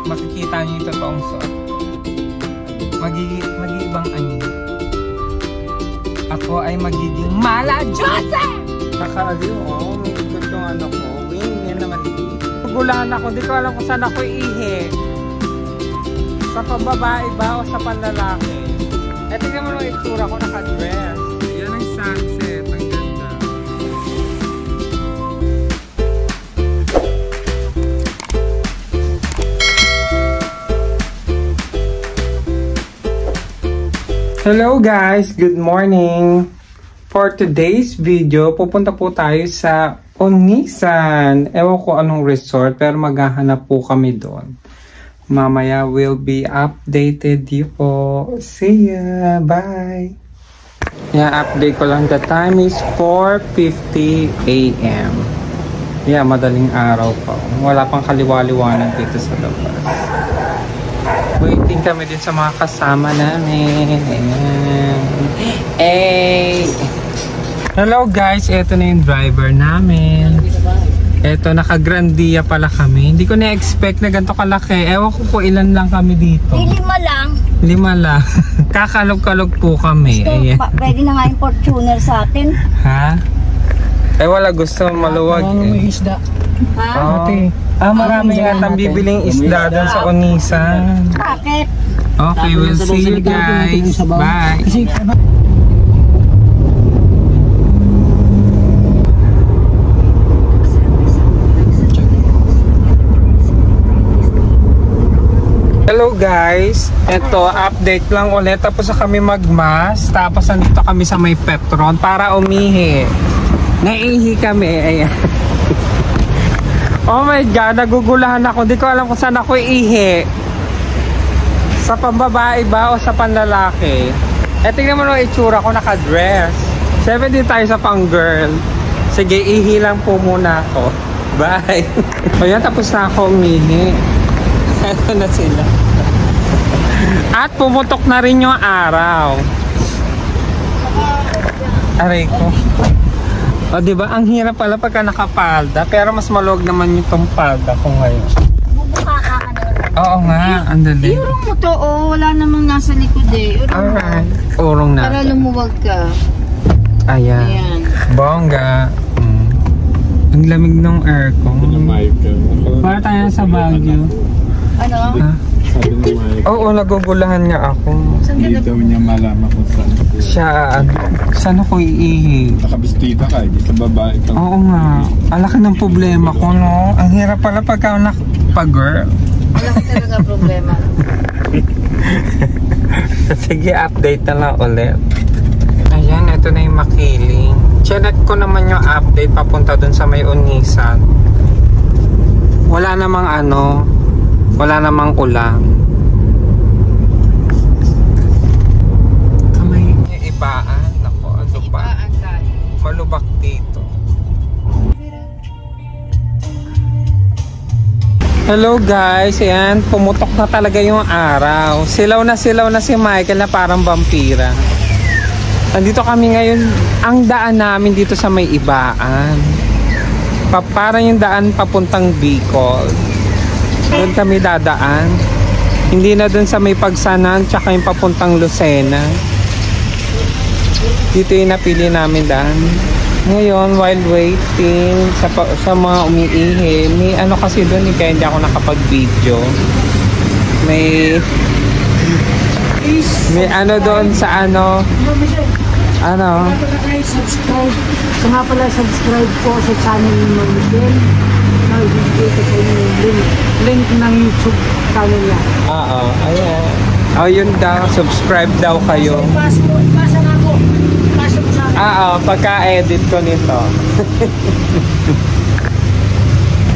makikita niyo yung totoong suot. Mag-iibang anyo. Ako ay magiging mala Joseph! Kakaaliw, may ikot yung ano ko. Wing, yan naman. Gulahan ako, di ko alam kung saan ako iihi. Sa pambabae ba o sa panlalaki? Eh, tingnan mo yung itsura ko, naka-dress. Yan ang sunset, ang ganda. Hello guys, good morning. For today's video, pupunta po tayo sa Onisan. Ewan ko anong resort, pero maghahanap po kami doon. Mamaya will be updated you po. See ya, bye. Yeah, update ko lang. The time is 4:50 AM. Yeah, madaling araw pa. Wala pang kaliwa-liwanag dito sa labas. Waiting kami din sa mga kasama namin. Ayan. Hey! Hello guys, eto na yung driver namin. Eto, naka-Grandia pala kami. Hindi ko na-expect na ganito kalaki. Ewan ko kung ilan lang kami dito. 5 lang. 5 lang. Kakalog-kalog po kami. Ayan. Pwede na nga yung Fortuner sa atin. Ha? Eh wala, gusto maluwag May isda. Ha? Okay. Marami nga tayong bibiling isda doon sa Onisan. Bakit? Okay, we'll see you guys. Bye. Hello guys, ito update lang ulit, tapos na kami magmas, tapos nandito kami sa may Petron para umihi. Naihi kami, ayan. Oh my god, nagugulahan ako, hindi ko alam kung saan ako iihi. Sa pambabae ba o sa panlalaki? Eh tingnan mo yung itsura ko, naka-dress. 70 tayo sa pang girl. Sige, ihi lang po muna ako. Bye. Ayan, tapos na ako umihi. Ito na sila. At pumutok na rin yung araw. Aray ko. O diba, ang hirap pala pagka nakapalda. Pero mas maluwag naman yung palda ko ngayon. Bubuka ka ano? Oo nga, andali. Iurong mo to, wala namang nasa likod eh. Alright. Urong na. Para lumuwag ka. Ayan. Ayan. Bongga. Ang lamig ng aircon. Para tayo sa Baguio. Ano? Ha? Oo, nagugulahan nga ako. Hindi daw niya malaman kung saan. Siya, saan ako iihi? Nakabistita ka, sa babae ka. Oo nga. Ang laki ng problema ko, no? Ang hirap pala pagka nakapag-girl. Wala ka talaga problema. Sige, update na lang ulit. Ayan, ito na yung Makiling. Chinek ko naman yung update papunta dun sa may Onisan. Wala namang wala namang ulam. Kamay yung ibaan. Ako, ano ba? Malubak dito. Hello guys, ayan, pumutok na talaga yung araw. Silaw na si Michael na parang vampira. Nandito kami ngayon, ang daan namin dito sa may ibaan. Parang yung daan papuntang Bicol. Doon kami dadaan. Hindi na doon sa may Pagsanan, tsaka yung papuntang Lucena. Dito yung napili namin daan. Ngayon, while waiting sa mga umiihi, may kasi doon, kaya hindi ako nakapag-video. May doon sa subscribe. So nga pala, subscribe po sa channel ni Michelle. Nag-video ko sa inyo yung link ng YouTube channel niya. Oo, ayan. Oh, yun daw, subscribe daw kayo. Pasa nga po. Pasok sa pagka-edit ko nito.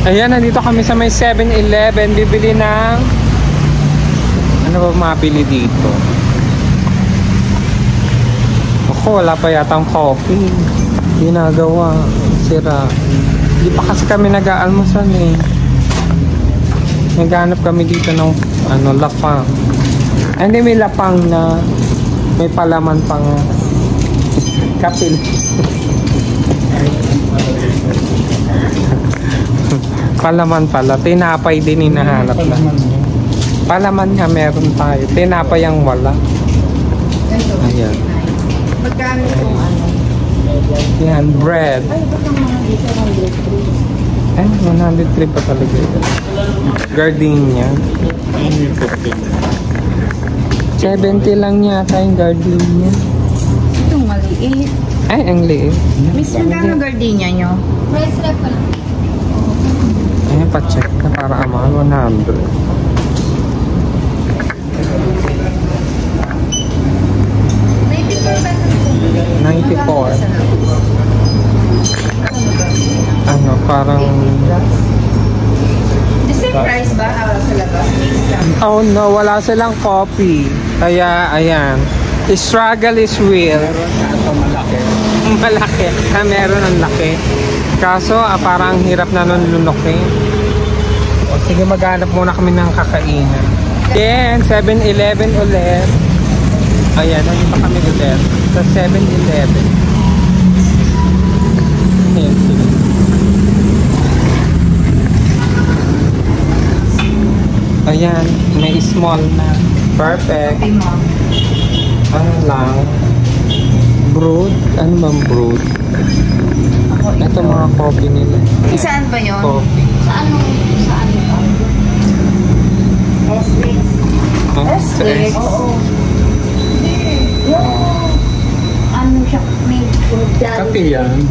Ayan, nandito kami sa may 7-Eleven. Bibili ng ano ba mabili dito? Ako, wala pa yatang coffee. Ginagawa. Sira. Hindi pa kasi kami nag-aalmusan eh. Naghanap kami dito ng lapang. Hindi, may lapang na may palaman pang kapil. Palaman pala. Tinapay din hinahanap na. Palaman nga meron tayo. Tinapay ang wala. Ayan. Magkano itong ano? Yan, bread. Ay, 103 pa talaga ito. Gardenia. 70 lang yata yung gardenia. Itong maliit. Ay, ang liit. Miss, magkano gardenia nyo? Price rep pa lang. Ayan, pa-check na para amal. 100. $94. Ano, parang... The same price ba sa labas? Oh no, wala silang coffee. Kaya, ayan. The struggle is real. Malaki. Meron ang laki. Kaso, parang hirap na nun lunokin. O, sige, maghanap muna kami ng kakainan. Then, 7-Eleven ulit. Ayan, nandito kami ulit. Sa 7-Eleven. Ayan, sige. Ayan, may small na. Perfect. Ano lang? Brood? Ano bang brood? Ito mga coffee nila. Saan ba yun? Coffee. Saan ba? S6. Oh, S6? Oo. Ano siya? May Kape yan.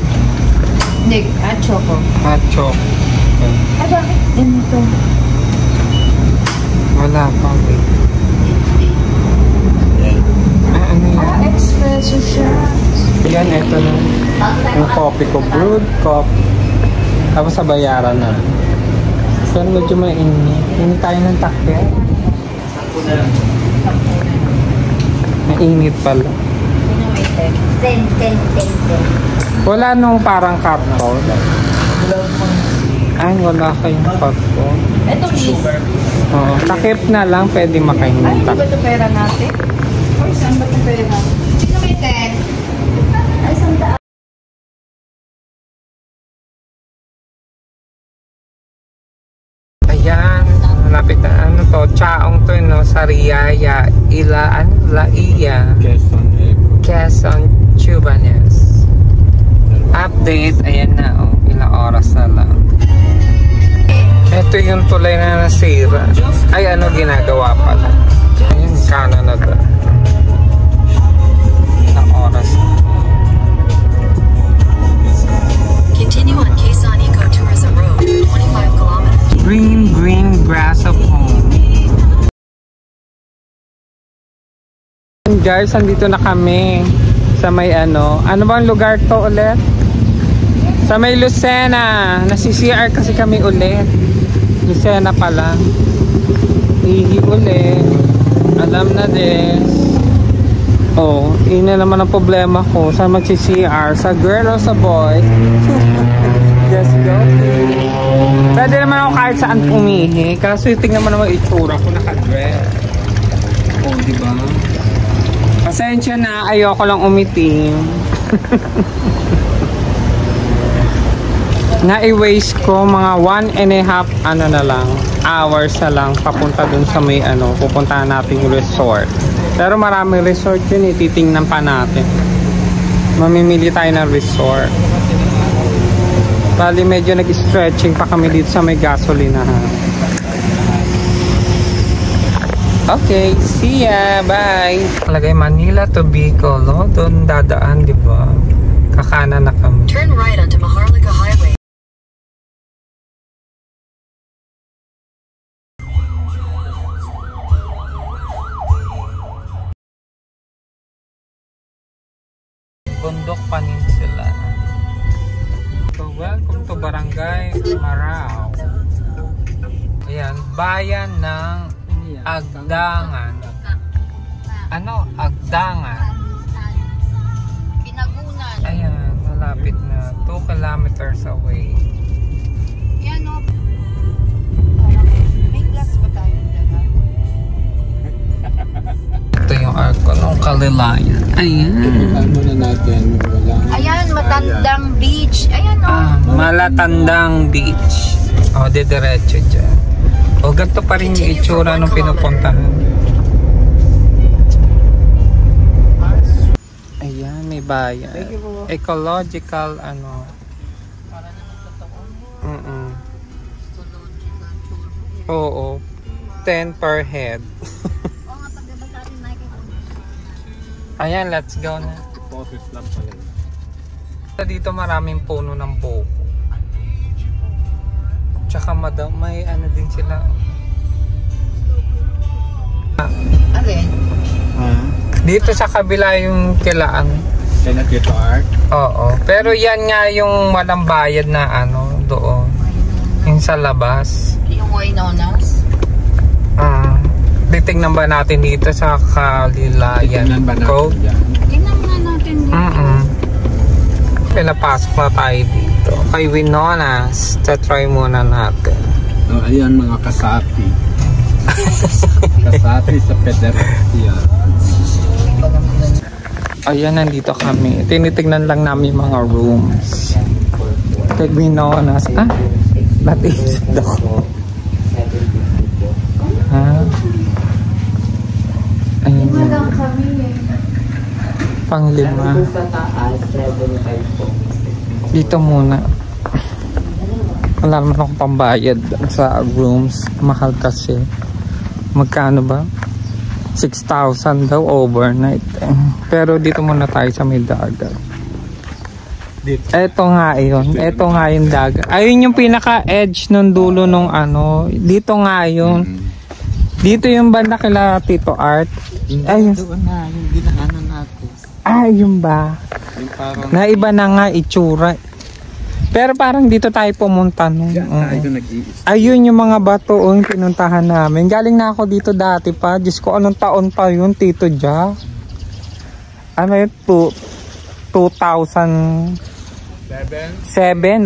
Hindi, choco. Hot chocolate. Okay. Ay, bakit? Ganito. Wala pa. Ah, ano yan? Espresso siya. Yan, ito na. Yung coffee ko. Brewed coffee. Tapos sa bayaran na. Pero medyo mainit. Hindi tayo ng takya. Mainit pala. 10. Wala nung parang karton. Ay, wala kayong karton. Ito is. Oo. Takip na lang, pwede Ay, makainin. hindi ba ito pera natin? Ay, saan ba ito pera natin? Sino may 10? Ay, saan ta? Ayan, malapit na ano to, chaong to, no, Sariaya, Laia, Quezon, Tubanes. Update, ayan na, oh, ilang oras na lang. Ito yung tulay na nasira. Ay, ano ginagawa pala. Ayun, Canada. Ilang oras na. Continue on Quezon Ecotourism Road, 25 kilometers. Green grass of home. Guys, andito na kami sa may ano bang lugar to ulit? Sa may Lucena. Nasi-CR kasi kami ulit. Lucena pala. Ihi ulit. Alam na des. Oh, ina naman ang problema ko. Saan magsi-CR? Sa girl o sa boy? Just go. Pwede naman ako kahit saan umihi. Kaso tingnan mo naman itsura ko, naka-dress. Oh, diba? Pasensya na, ayoko lang umitim. Na-i-waste ko mga 1.5 ano na lang, hours na lang papunta dun sa may ano, pupuntahan nating resort. Pero maraming resort yun, titingnan pa natin. Mamimili tayo ng resort. Bali medyo nag-stretching pa kami dito sa may gasolinahan. Okay, see ya, bye. Lagay Manila to Bicol, no? Doon dadaan, di ba? Kakanan na kami. Turn right onto Maharlika Highway. Bundok Peninsula. So, welcome to Barangay Marao. Ayan, bayan ng Agdangan. Ano? Agdangan. Pinagunan. Ayan, malapit na. 2 kilometers away. Yan o. May glass ba tayo dyan? Ito yung arko ng Kalilayan. Ayan. Ano na natin? Ayan, Matandang Beach. Ayan o. Malatandang Beach. O, didiretso dyan. O, ganito pa rin yung itsura nung pinupuntahan. Ayan, may bayan. Ecological, ano. Oo. 10 per head. Ayan, let's go na. Dito maraming puno ng buko. Tsaka may ano din sila. Alin? Dito sa kabila yung kilaan. Kaya dito art? Oo. Pero yan nga yung walang bayad na ano doon. Yung sa labas. Yung Winonas? Titignan ba natin dito sa Kalilayan Cove? Tingnan muna natin dito. Pinapasok na tayo dito. Kay Winonas. Try muna natin. Oh, ayan mga kasapi. Kasapi sa Federasya. Ayan, nandito kami. Tinitignan lang namin mga rooms. Kay Winonas. That is the ayun yun. Pang-5. Dito muna. Wala naman akong pambayad sa rooms. Mahal kasi. Magkano ba? 6,000 daw overnight. Pero dito muna tayo sa may dagat. Ito nga yun. Ito nga yung dagat. Ayun yung pinaka-edge nung dulo nung ano. Dito nga yun. Dito yung banda kila Tito Art. Ayun. Doon na, yung dinaanan natin. Yun ba? Yung parang... Naiba na nga itsura. Pero parang dito tayo pumunta nung. Ayun yung mga bato yung pinuntahan namin. Galing na ako dito dati pa. Diyos ko, anong taon pa yun, Tito Ja? Ano yun? 2007?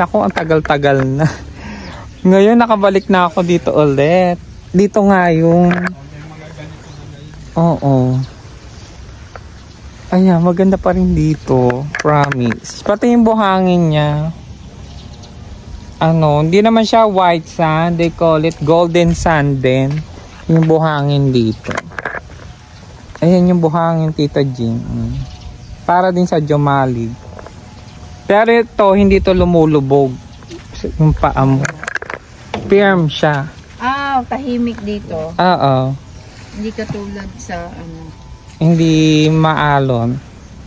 Ako, ang tagal-tagal na. Ngayon, nakabalik na ako dito ulit. Dito nga yung... Oo. Ayan, maganda pa rin dito. Promise. Pati yung buhangin niya. Ano, hindi naman siya white sand. They call it golden sand din. Yung buhangin dito. Ayan yung buhangin, Tita Jean. Para din sa Jomalig. Pero ito, hindi to lumulubog. Yung paa mo. Firm siya. Tahimik dito. Oo. Hindi katulad sa ano. Hindi maalon.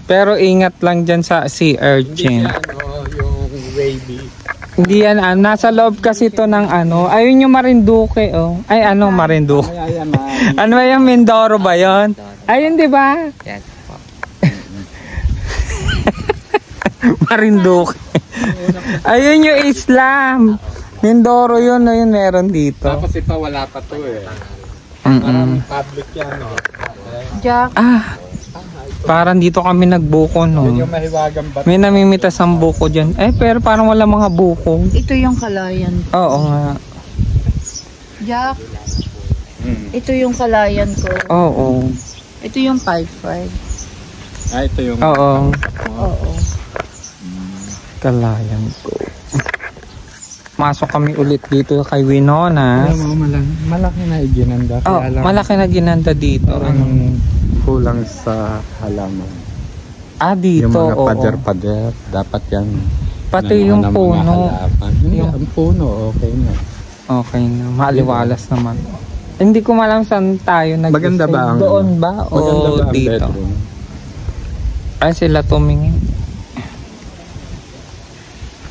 Pero ingat lang dyan sa sea urchin. Yung wavy. Hindi yan, nasa loob kasi to ng ano. Ayun yung Marinduque, oh. Ay, ano, Marinduque. Ano ba yung Mindoro ba yun? Ayun, di ba? Yes. Marinduque. Ayun yung Islam. Mindoro yun, ayun meron dito. Tapos ito, wala pa to eh. Parang public yan, no? Jack. Parang dito kami nagbuko, no? Yun yung mahiwagang bato. May namimitas ang buko dyan. Pero parang wala mga buko. Ito yung Kalayan. Oo nga. Jack. Ito yung Kalayan ko. Oo. Ito yung 5-5. Ito yung... Oo. Oo. Kalayan ko. Masok kami ulit dito kay Winona. Alam mo, malaki na iginanda. Malaki na ginanda dito. Kulang sa halaman. Dito. Yung mga pader-pader, dapat yan. Pati yung puno. Yung puno, okay na. Okay na. Maaliwalas naman. Hindi ko malam saan tayo nag-stay. Maganda ba ang... Doon ba? O dito? Bedroom? Ay, sila tumingin.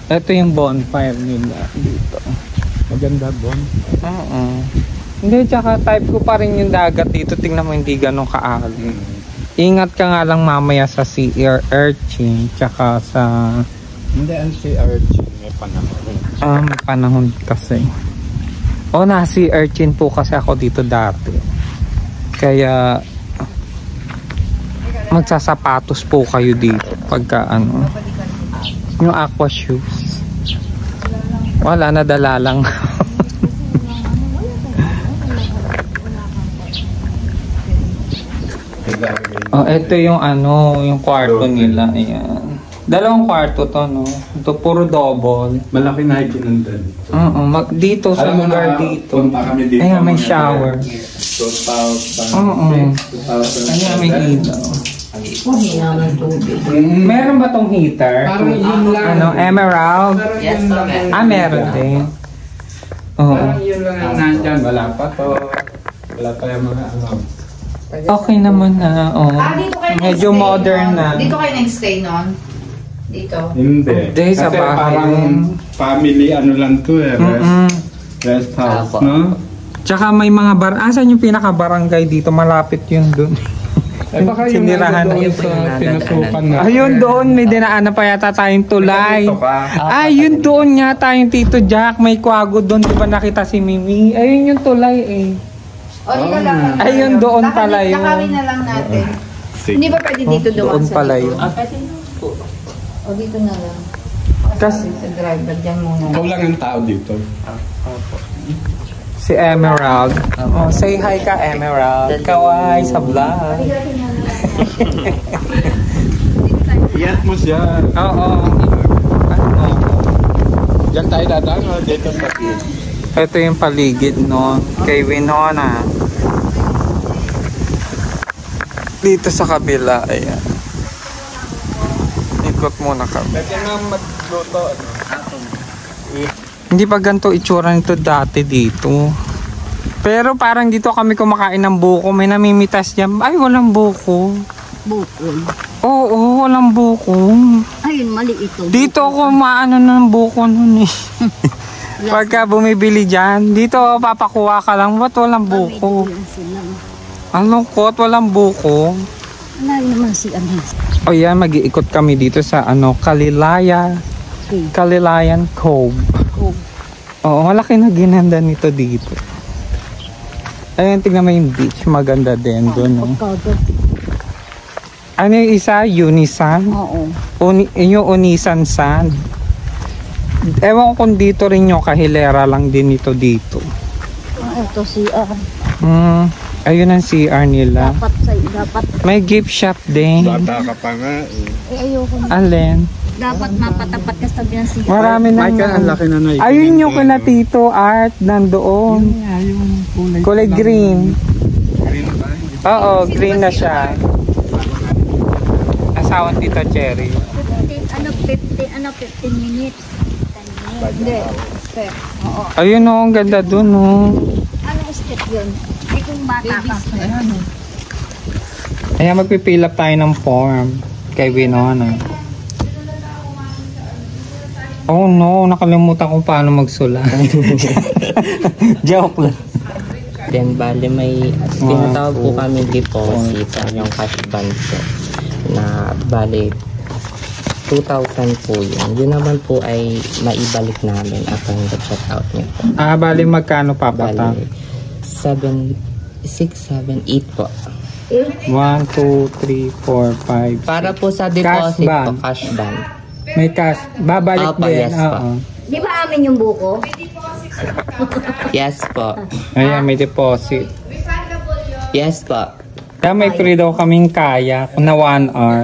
Ito yung bonfire nila dito. Maganda bon. Oo. Hindi, tsaka type ko pa rin yung dagat dito. Tingnan mo, hindi ganun kaalim. Ingat ka nga lang mamaya sa sea urchin. Tsaka sa... Hindi, ang sea urchin. May panahon. May panahon kasi. Na sea urchin po kasi ako dito dati. Kaya... magsasapatos po kayo dito. Pagka ano... Yung aqua shoes. Wala, nadala lang. Ito yung ano, yung kwarto nila. Ayan. Dalawang kwarto to, no? Ito puro double. Malaki na ikinanda dito. Oo, dito sa Alam mo lugar na, dito. punta kami dito. Ayan, may mga shower. 2,000. Oo. 2,000. Ayan, may ilaw. Hina ng tubig. Meron ba tong heater? Parang yun lang. Ano, emerald? Yes, ma'am. Ah, meron din. Oo. Parang yun lang ang nandyan. Wala pa to. Wala pa yung mga ano. Okay naman na. Oo. Dito kayo Medyo nag-stay modern nun? na. Dito kayo nag-stay nun? Dito? Hindi. Hindi, sa Kasi bahay parang din. family ano lang to eh. Mm-mm. Rest house, no? Tsaka may mga asan yung pinaka-barangay dito? Malapit yun dun. Eh baka yung Sinirahan na doon sa pinasukan na. Ayun doon, may dinaanan pa yata tayong tulay. Dito ka. Ayun doon nga tayong Tito Jack, may kwago doon, di ba nakita si Mimi? Ayun yung tulay eh. O, dito lang. Ayun, doon pala yun. Nakawin na lang natin. Hindi ba pwede dito dumaan Doon sa pala dito? yun. Pwede po. O, dito na lang. Kasi Sa driver, dyan muna. Ikaw lang ang tao dito. si Emerald. Oh, say hi ka Emerald. Kaway sa vlog. Iyat mo siya. Oo. Ano? Diyan tayo dadaan o dito sa gate. Ito yung paligid no kay Winona. Dito sa kabila, ayan. Ikot muna kami. Pwede na magluto. Hindi pa ganito itsura nito dati dito. Pero parang dito kami kumakain ng buko. May namimitas dyan. Ay, walang buko. Bukol. Oo, walang buko. Ayun, mali ito. Dito ako maano ng buko nun eh. Pagka bumibili dyan, dito papakuha ka lang. Ba't walang buko? Ang lungkot, walang buko. Wala naman si ano. O yan, mag-iikot kami dito sa Kalilayan Cove. Oo, malaki na ginanda nito dito. Ayun, tignan mo yung beach. Maganda din doon. No? Ano yung isa? Unisan? Oo. Yung Unisan Sand. Ewan ko kung dito rin yung kahilera lang din ito dito. Ito si Ayun ang CR nila. dapat May gift shop din. Bata ka pa nga eh. ayoko na. Alin? Dapat mapatapat ka sa biyan si Marami na. Michael, ang laki na na. Ayun yung kina Tito Art nandoon. Kulay green. Green ba? Oo, green na siya. Asawan Tito Cherry. 15 minutes. Hindi. Step. Oo. Ayun o, ang ganda dun o. Anong step yun? Ay kung bata Baby ka. step. Ayan, magpipill up tayo ng form kay Winona. Oh no, nakalimutan kung paano magsulat. Joke lang. Then, bali may tinatawag po kami deposit, yung cash band po, na bali 2,000 po yun. Yun naman po ay maibalik namin upon the check out niyo po. Bali magkano papata? Bali, 7, 6, 7, 8 po. 1, 2, 3, 4, 5. Para po sa Cash deposit band. po, cash band. May cash. Babalik Opo, din. yes pa. Oo. Di ba amin yung buko? Yes po. Ayan, may deposit. Yes po. Kaya may free daw kaming kaya na 1 hour.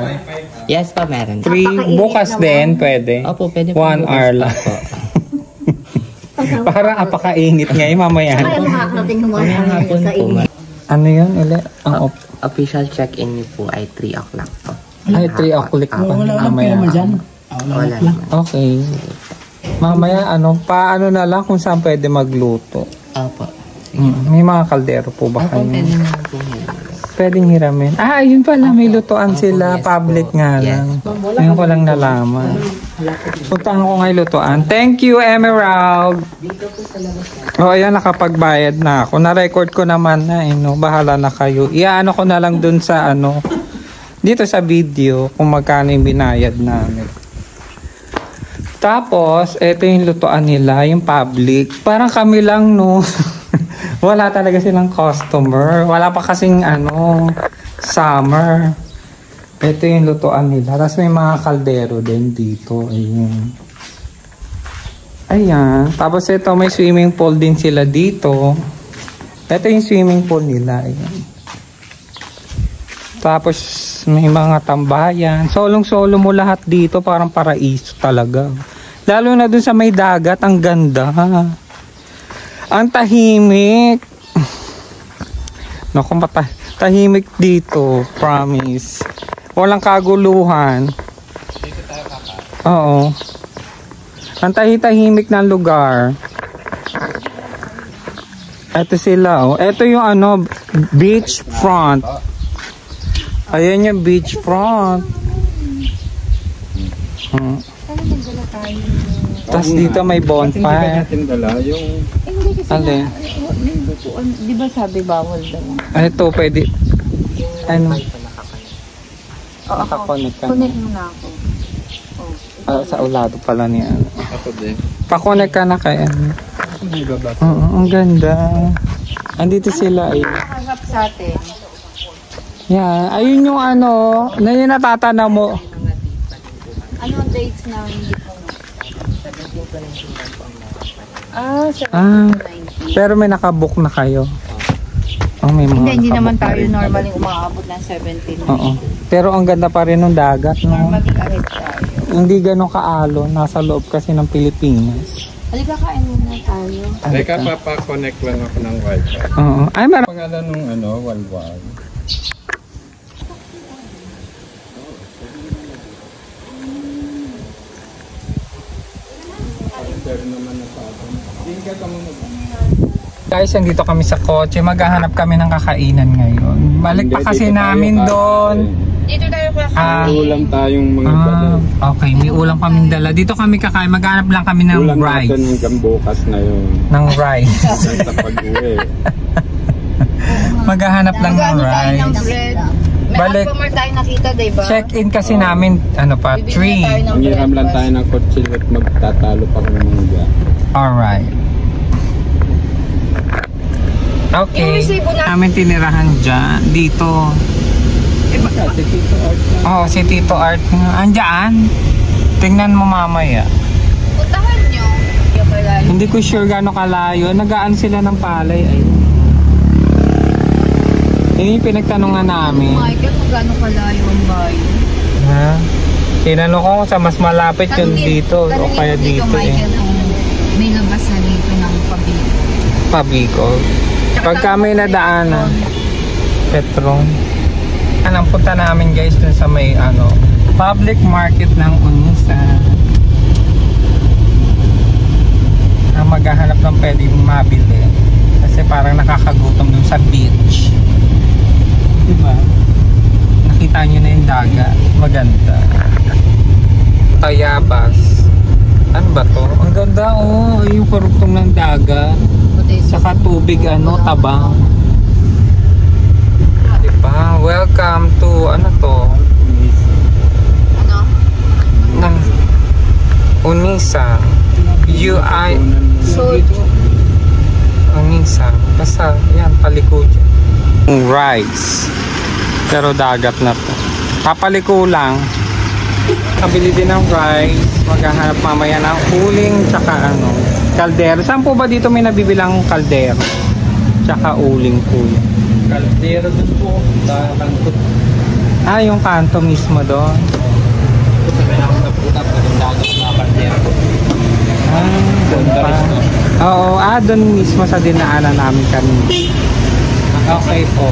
Yes po, meron. Free bukas din, pwede. Opo, pwede po. 1 hour lang. po. Parang apakainit ngayon mamaya. Kaya makakarating yung mga Mamayang hapon sa po. inyo. Ano yun? Ang Official check-in niyo po ay 3 o'clock po. ay, 3 o'clock pa. Mamaya. Wala naman. Okay. Mamaya, paano na lang kung saan pwede magluto? Opo. May mga kaldero po ba Opo, kayo? pwede naman po yun. Pwedeng hiramin. Ayun pala, may lutuan sila. yes Public po. nga Yes. lang. Ngayon ko lang nalaman. Puntahan ko ngayon lutuan. Thank you, Emerald. Ayan, nakapagbayad na ako. Na-record ko naman na, bahala na kayo. Iano ko na lang dun sa, dito sa video, kung magkano yung binayad namin. Tapos, ito yung lutuan nila, yung public. Parang kami lang, no? Wala talaga silang customer. Wala pa kasing summer. Ito yung lutuan nila. Tapos may mga kaldero din dito. Ayun. Ayan. Tapos ito may swimming pool din sila dito. Ito yung swimming pool nila. Ayan. Tapos may mga tambayan. Solong-solo mo lahat dito, parang paraiso talaga. Lalo na dun sa may dagat, ang ganda. Ang tahimik. Naku, tahimik dito, promise. Walang kaguluhan. Oo. Ang tahimik ng lugar. Ito sila, oh. Ito yung ano, beach front. Ayan yung beach front. Tapos dito may bonfire. Hindi dala yung... Hindi kasi Alin? di ba sabi bawal daw? Ito pwede. Ano? Nakakonect ka na. Connect mo na ako. Sa ulado pala niya. Ako din. Pakonect ka na kay ano. Ang ganda. Andito sila eh. Nakahap sa atin. Yan. Ayun yung ano. Na yung natatanaw mo. Ano ang dates na hindi ko na? 17 19. Pero may nakabook na kayo. Oh, may mga Hindi nakabook naman na tayo rin. normally umaabot ng 17. Oo. Pero ang ganda pa rin ng dagat, no? Normally ahead tayo. Hindi ganun kaalo. Nasa loob kasi ng Pilipinas. Halika, kain muna tayo. Teka, papa-connect lang ako ng wifi. Oo. Ay, meron. Pangalan nung ano, Walwal. Guys, andito kami sa kotse. Maghahanap kami ng kakainan ngayon. Balik pa kasi namin doon. Dito tayo Ulam tayong mga dala. Okay, may ulam kaming dala. Dito kami kakain. Maghanap lang kami ng Ulam rice. natin hanggang bukas na yun. Ng rice. Sa pag-uwi. Maghahanap lang ng tayo ng rice. bread. May Balik. Alphamart tayo nakita, diba? Check-in kasi namin, ano pa, Bibili na tayo 3. ng Mangiram lang tayo ng kotse at magtatalo pa kami ng mga. Alright. Yung Okay. resibo na- Namin tinirahan dyan. Dito. Si Tito Art na. Oh, si Tito Art nga. Andyan. Tingnan mo mamaya. Puntahan nyo. Yung kalayo. Hindi ko sure gaano kalayo. Nagaan sila ng palay. Ay. Yun yung pinagtanungan namin. Michael, kung gano'ng kalayo ang bayo. Ha? Tinanong ko kung sa mas malapit yun dito. O kaya dito eh. Michael, kung may labas na dito ng pabili. Pabicol. Pagka may nadaanan. Petron. Anong punta namin guys dun sa may ano, public market ng Unisa. Maghahanap ng pwedeng mabili. Kasi parang nakakagutom dun sa beach. Diba? Nakita nyo na yung dagat. Maganda. Tayabas. Ano ba to? Ang ganda oh. Yung karugtong ng dagat. Saka tubig ano, tabang. Diba? Welcome to ano to? Ano? Ng Unisa. UI So, Unisa. Basta yan, paliko dyan. Rice. Pero dagat na to. Papaliko lang. Kabili din ng rice. Maghahanap mamaya ng uling tsaka ano, kaldero. Saan po ba dito may nabibilang kaldero? Tsaka uling po yun. Kaldero dun po. Kanto. Yung kanto mismo doon. Sabi na ako napunta pa yung dagat ng mga kaldero. Doon pa. Oo, doon mismo sa dinaanan namin kanina. Okay po.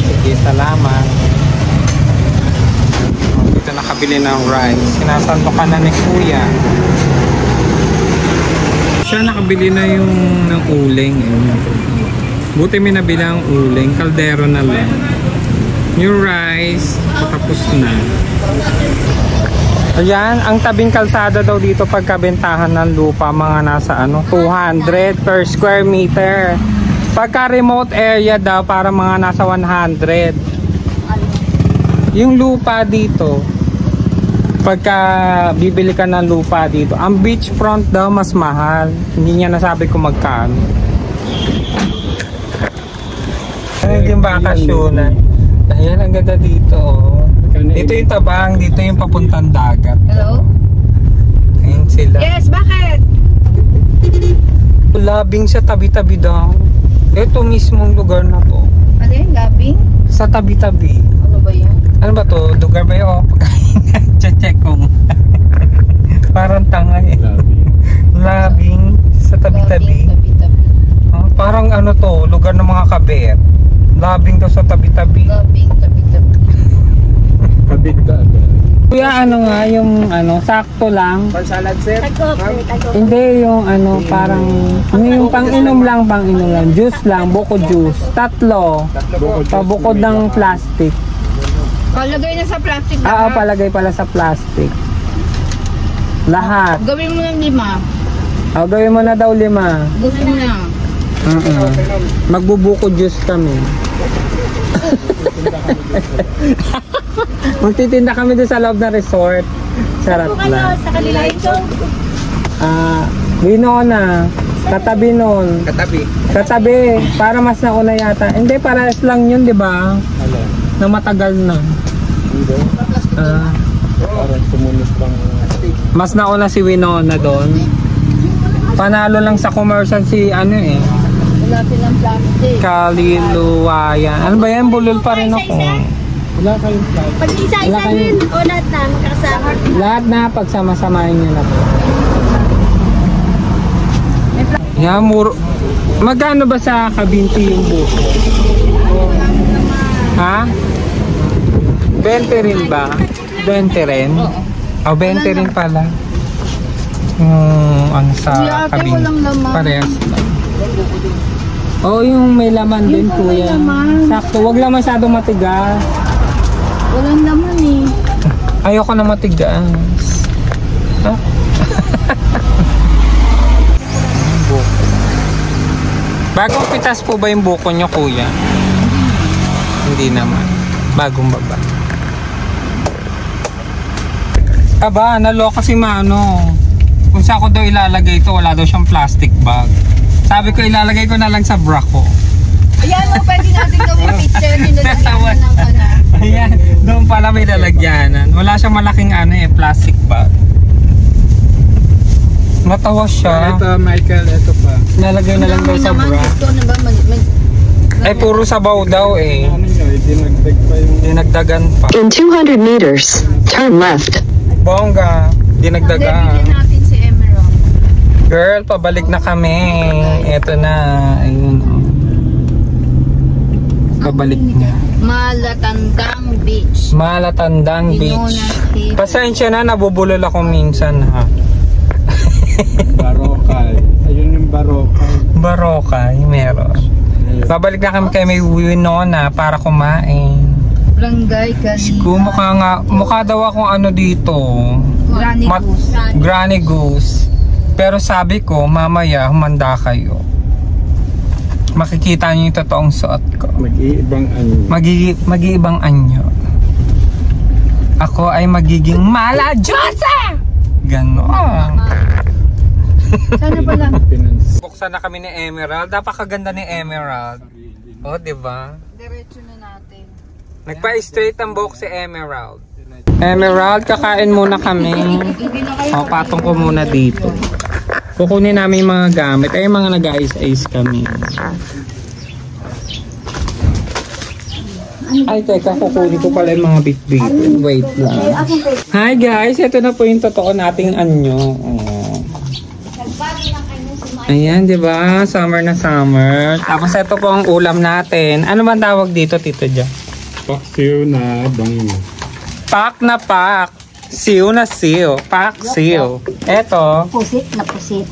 Sige, salamat. Dito nakabili ng rice. Sinasanto ka na ni Kuya. Siya nakabili na yung ng uling. Buti may nabili ang uling. Kaldero na lang. Yung rice, tapos na. Ayan, ang tabing kalsada daw dito pagkabentahan ng lupa, mga nasa 200 per square meter. Pagka remote area daw, para mga nasa 100. Yung lupa dito, pagka bibili ka ng lupa dito, ang beachfront daw mas mahal. Hindi niya nasabi kung magkano. Ayan yung bakasyonan. Ayan, ang ganda dito oh. Dito yung tabang, dito yung papuntang dagat. hello? Ayan sila. Yes, bakit? Labing sa tabi-tabi daw. Ito mismong lugar na to. Ano yun, labing? Sa tabi-tabi. Ano ba yan? Ano ba to? Lugar ba yun? Check ko. Parang tanga eh. Labing sa tabi-tabi. Tabi-tabi. Parang ano to, lugar ng mga kabet. Labing to sa tabi-tabi. Labing, tabi-tabi. Kabit ka. Kuya, ano nga yung ano, sakto lang. Salad sir. Hindi yung ano, parang ano yung pang-inom lang. Juice lang, buko juice. 3. Pabukod ng plastic. Palagay na sa plastic Oo, palagay pala sa plastic. Lahat. Gawin mo ng 5. Gawin mo na daw 5. Gusto mo na. Magbubuko juice kami. Magtitinda kami doon sa loob na resort. Sarap lang. Sa kanila ito. Winona. Katabi nun. Katabi. Para mas nauna yata. Hindi, parehas lang yun, di ba? Na matagal na. Parang sumunod lang. Mas nauna si Winona doon. Panalo lang sa commercial si ano eh. Wala silang plastic. Kaliluwayan. Ano ba yan? Bulol pa rin ako. Wala kayong flag. Pag isa-isa rin, o lahat na, magkakasama. Lahat na pagsama-samahin nyo na po. Yeah, magkano ba sa kabinti yung buko? Ha? 20 rin ba? 20 rin? O, 20 rin pala. Ano sa kabinti? Walang laman. Parehas lang. Oo, yung may laman din kuya. Sakto, wag lang masyadong matigas. Walang laman eh. Ayoko na matigas. Ha? Bagong pitas po ba yung buko nyo kuya? Hindi naman. Bagong baba. Aba, naloka si Mano. Kung saan ko daw ilalagay ito, wala daw siyang plastic bag. Sabi ko ilalagay ko na lang sa bra ko. Ayan mo, pwede natin gawin picture. Nilalagyan ng ano. Ayan, doon pala may lalagyanan. Wala siyang malaking ano eh, plastic bag. Matawa siya. Ito Michael, ito pa. Nalagay na lang daw sa bra. Gusto na ba? Ay, puro sabaw daw eh. Ano nyo, dinagdag pa yung... Dinagdagan pa. In 200 meters, turn left. Bongga, dinagdagan. Bigyan natin si Emerald. Girl, pabalik na kami. Eto na. Ayun. Pabalik na. Malatandang Beach. Malatandang Beach. Pasensya na, nabubulol ako minsan ha. Barokay. Ayun yung Barokay. Barokay, meron. Babalik na kami kay may Winona para kumain. Barangay Kanina. Mukha daw akong ano dito. Granny Goose. Granny Goose. Pero sabi ko, mamaya humanda kayo. Makikita niyo yung totoong suot ko. Mag-iibang anyo. Mag-iibang anyo. Ako ay magiging Malajosa! Ganon. Sana pala. Buksan na kami ni Emerald. Napakaganda ni Emerald. Oh, diba? Diretso na natin. Nagpa-straight ang buhok si Emerald. Emerald, kakain muna kami. O, patong ko muna dito. Kukunin namin yung mga gamit. Ay, mga nag-ice-ice kami. Ay, teka, kukunin ko pala yung mga bit-bit. Wait lang. Hi guys, ito na po yung totoo nating anyo. Oh. Ayan, di ba? Summer na summer. Tapos ito po ang ulam natin. Ano man tawag dito, Tito Ja? Paksiw na bango. Pak na pak. Siw na siw. Pak siw. Eto. Pusit na pusit.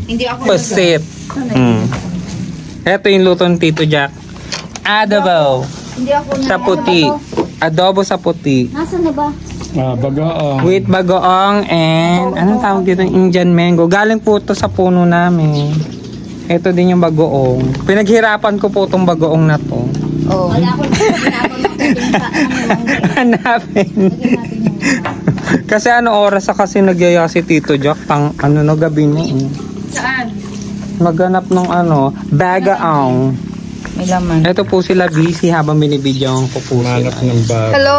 Hindi ako Pusit. Eto yung luto ng Tito Jack. Adobo. Hindi ako Sa puti. Adobo sa puti. Nasaan na ba? Bagoong. With bagoong and anong tawag dito? Indian mango. Galing po ito sa puno namin. Ito din yung bagoong. Pinaghirapan ko po itong bagoong na to. Oh. Wala ko Hanapin. Kasi ano oras sa kasi nagyaya si Tito Jack pang ano no gabi na eh. Saan? Maghanap ng ano, bagaong. May laman. Ito po sila busy habang binibidyoan ko po sila. Manap ng bag. Hello!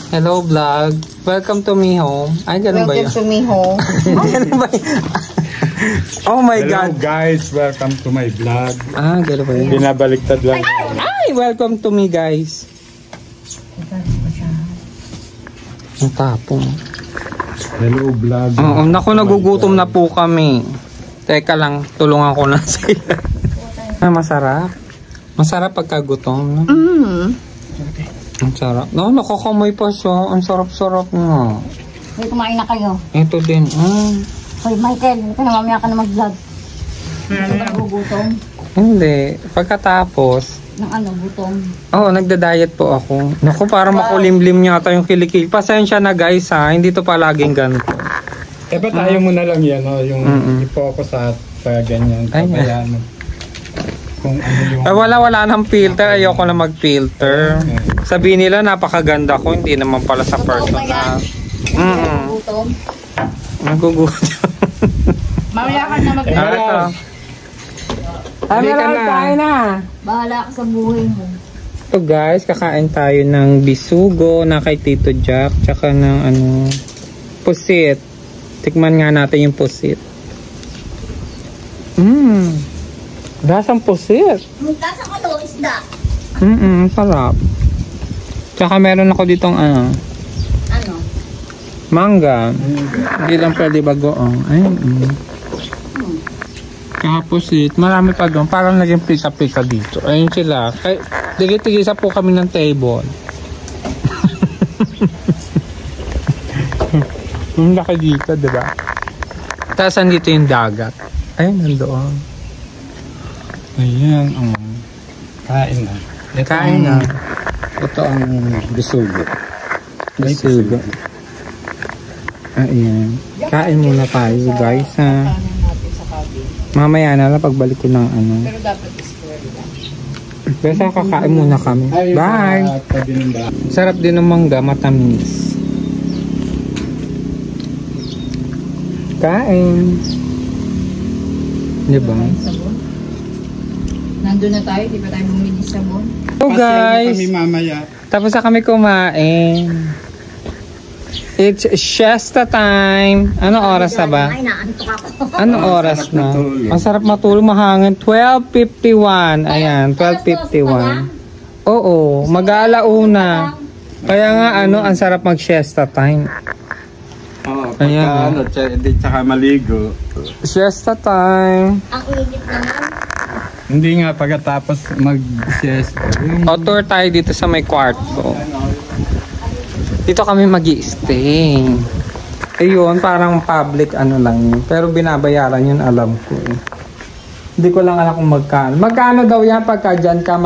Hello vlog. Welcome to me home. Ay, ganun ba yun? Welcome to me home. Ganun ba yun? Oh my Hello God. guys, welcome to my vlog. Ah, ganun ba yun? Binabaliktad lang. Ay, welcome to me guys. Ang tapong. Hello, vlog. Oo, naku, nagugutom na po kami. Teka lang, tulungan ko na sila. Masarap. Masarap pagkagutom. No? Ang sarap. No, nakakamoy pa siya. Ang sarap-sarap nga. May kumain na kayo. Ito din. Hoy, Michael, ito na mamaya ka na mag-vlog. Ito ba nagugutom? Hindi. Pagkatapos, Ng ano, gutom. oo, nagda-diet po ako. Naku, para makulimlim yata yung kilikil. Pasensya na guys ha, hindi to palaging ganito. Eh, ba't tayo mo na lang yan, no? Yung i-focus sa ganyan. Kabayaan mo. Kung ano yung... Ay, wala ng filter. Ayoko na mag-filter. Sabihin nila napakaganda ko, hindi naman pala sa personal. Gutom. Nagugutom. Mamaya ka na mag-vlog. Kain na. Bahala ka sa buhay mo. So guys, kakain tayo ng bisugo na kay Tito Jack, tsaka ng pusit. Tikman nga natin yung pusit. Lasang pusit. Magkasa ko to, isda. Sarap. Tsaka meron ako ditong Ano? mangga. Hindi lang pwede bagoong. Tsaka pusit. Marami pa doon. Parang naging pika-pika dito. Ayun sila. Tigil-tigisa po kami ng table. Yung laki dito, diba? Tapos andito yung dagat. Ayun, nandoon. Ayan, kain na. Kain na. Ito ang bisugo. Bisugo. Ayan. Kain muna tayo, guys, ha. Mamaya na lang pagbalik ko ng Pero dapat square lang. Basta kakain muna kami. Bye! Sarap din ng mangga, matamis. Kain. Diba? Sabon. Nandun na tayo, di ba tayo bumili sabon? So guys, kami mamaya. tapos na kami kumain. It's siesta time. Ano oras na ba? Ay, naantok ako. Ano oras na? Ang sarap matulog, mahangin. 12:51. Ayan, 12:51. Oo, mag-aalauna. Kaya nga ang sarap mag-siesta time. Oo, Ayan. tsaka maligo. Siesta time. Ang init naman. Hindi nga pagkatapos mag-siesta. O, tour tayo dito sa may kwarto. Dito kami mag-i-stay. Ayun, parang public lang yun. Pero binabayaran yun, alam ko eh. Hindi ko lang alam kung magkano. Magkano daw yan pagka dyan ka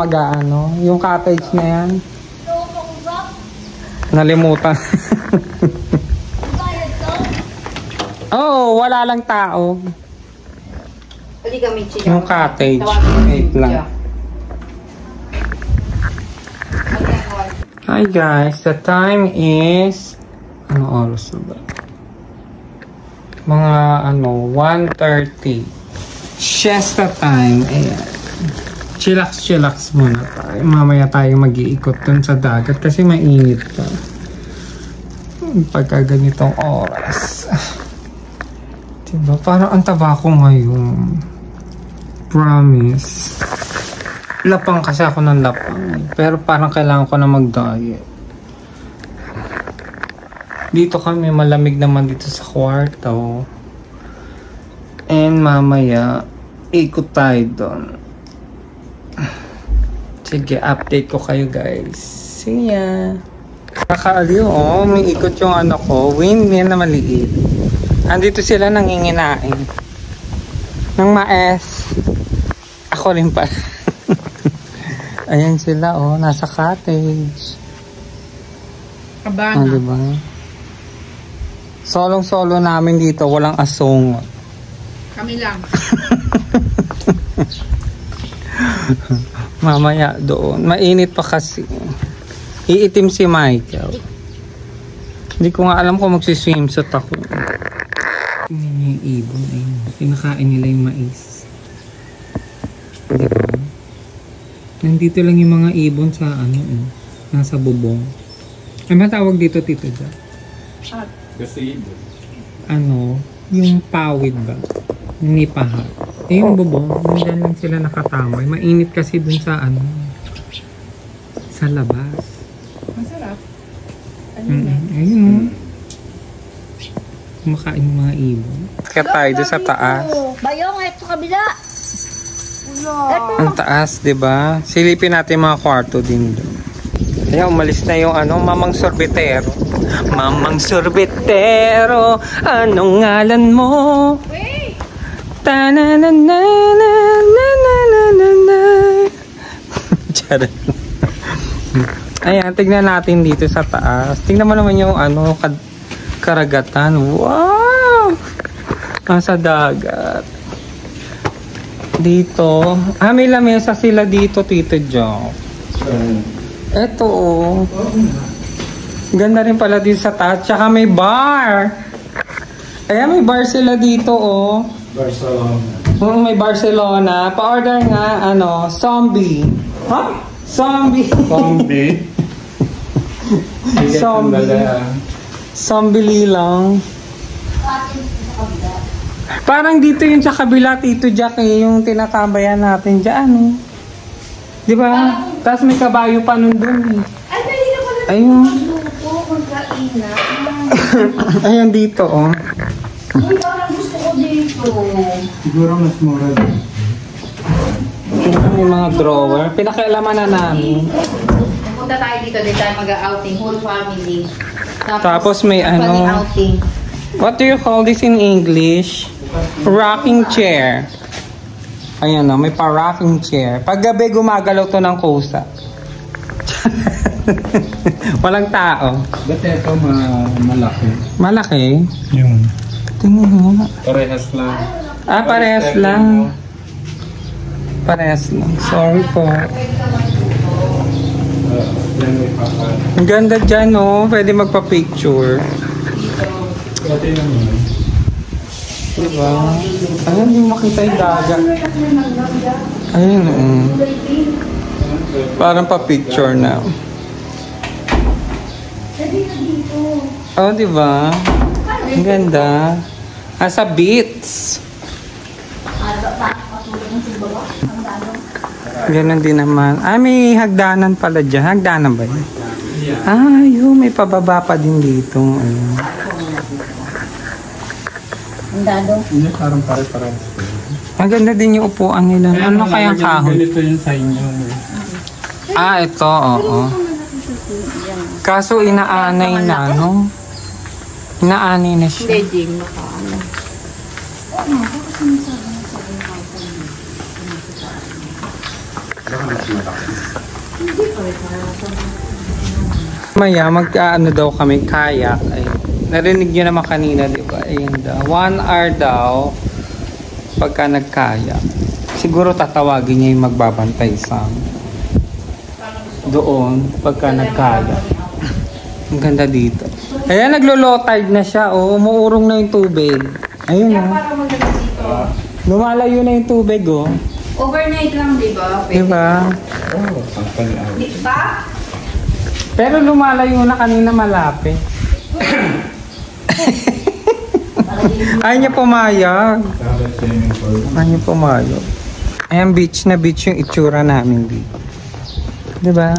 yung cottage na yan? Nalimutan. Oo, wala lang tao. Pwede kami chill. Yung cottage. Wait lang. Hi guys, the time is oras na ba? Mga 1:30. Siesta time. Ayan. Chillax muna tayo. Mamaya tayo mag-iikot dun sa dagat kasi mainit pa. Pagka ganitong oras. Diba? Parang ang taba ko ngayon. Promise. Lapang kasi ako ng lapang. Pero parang kailangan ko na mag-diet. Dito kami, malamig naman dito sa kwarto. And mamaya, ikot tayo doon. Sige, update ko kayo guys. See ya! Kakaaliw, may ikot yung windmill na maliit. Andito sila nanginginain. Ng maes. Ako rin pa. Ayan sila, nasa cottage. Kabana. Diba? Solong-solo namin dito, walang asong. Kami lang. Mamaya doon. Mainit pa kasi. Iitim si Michael. Hindi ko nga alam kung magsiswimsuit ako. Tingnan niyo yung ibon. Ayun. Pinakain nila yung mais. Diba? Nandito lang yung mga ibon sa nasa bubong. Ano ba tawag dito, Tito Jack? Kasi yung pawid ba? Hindi paha. Yung bubong, nandiyan lang sila nakatamay. Mainit kasi dun sa sa labas. Masarap. Ayun. Kumakain ng mga ibon. Kaya tayo doon sa taas. Bayong, ito kabila. Ang taas, diba? Silipin natin mga kwarto din doon. Kaya umalis na yung mamang sorbetero. Mamang sorbetero, anong ngalan mo? Wait! Ta-na-na-na-na-na-na-na-na. Charot. Ayan, tignan natin dito sa taas. Tignan mo naman yung karagatan. Wow! Nasa dagat. Dito. May lamesa sila dito, Tito Joe. Eto, oh. Ganda rin pala dito sa taas. Tsaka may bar. Ayan, may bar sila dito, oh. Barcelona. May Barcelona. Pa-order nga, zombie. Huh? Zombie. Zombie. Zombie. Zombie lang. Parang dito yung sa kabila, Tito Jack, yung tinatambayan natin dyan, oh. Diba? Tapos may kabayo pa nun dun. Ay, pwede na pala Ayun. magluto, magkainan. Ayan dito, oh. Uy, parang gusto ko dito. Siguro mas mura din. May mga drawer. Pinakialaman na namin. Punta tayo dito, din tayo mag-outing, whole family. Tapos may company outing. What do you call this in English? Rocking chair. Ayan na, may pa-rocking chair. Pag gabi gumagalaw to ng kusa. Walang tao. Ba't ito malaki? Malaki? Yun. Tingnan mo nga. Parehas lang. Parehas lang. Parehas lang. Sorry po. Yan may papa. Ang ganda dyan, oh. Pwede magpa-picture. Pwede naman. Diba? Ayan, hindi makita yung dagat. Ayun, parang pa-picture na. Oh, diba? Ang ganda. Sa beach. Ganun din naman. May hagdanan pala dyan. Hagdanan ba yun? Yun. May pababa pa din dito. Ayun. Hindi, parang pare-parehas. Ang ganda din yung upuan nila. Ano kayang kahoy? Ganito yung sa inyo. Ito, oo. Kaso inaanay na, no? Inaanay na siya. Beijing, baka ano. Maya, daw kami, kayak. Ay, narinig nyo naman kanina, di ba? Ayun daw. 1 hour daw pagka nagkayak. Siguro tatawagin niya yung magbabantay sa doon pagka nagkayak. Ang ganda dito. Ayan, naglo-low tide na siya. Oh, umuurong na yung tubig. Ayun, oh. Para maganda dito. Lumalayo na yung tubig, oh. Overnight lang, di ba? Di ba? Oh, company out. Di ba? Pero lumalayo na kanina malapit. Ayaw niya pumayag. Ayaw niya pumayag. Ayan, beach na beach yung itsura namin dito. Diba?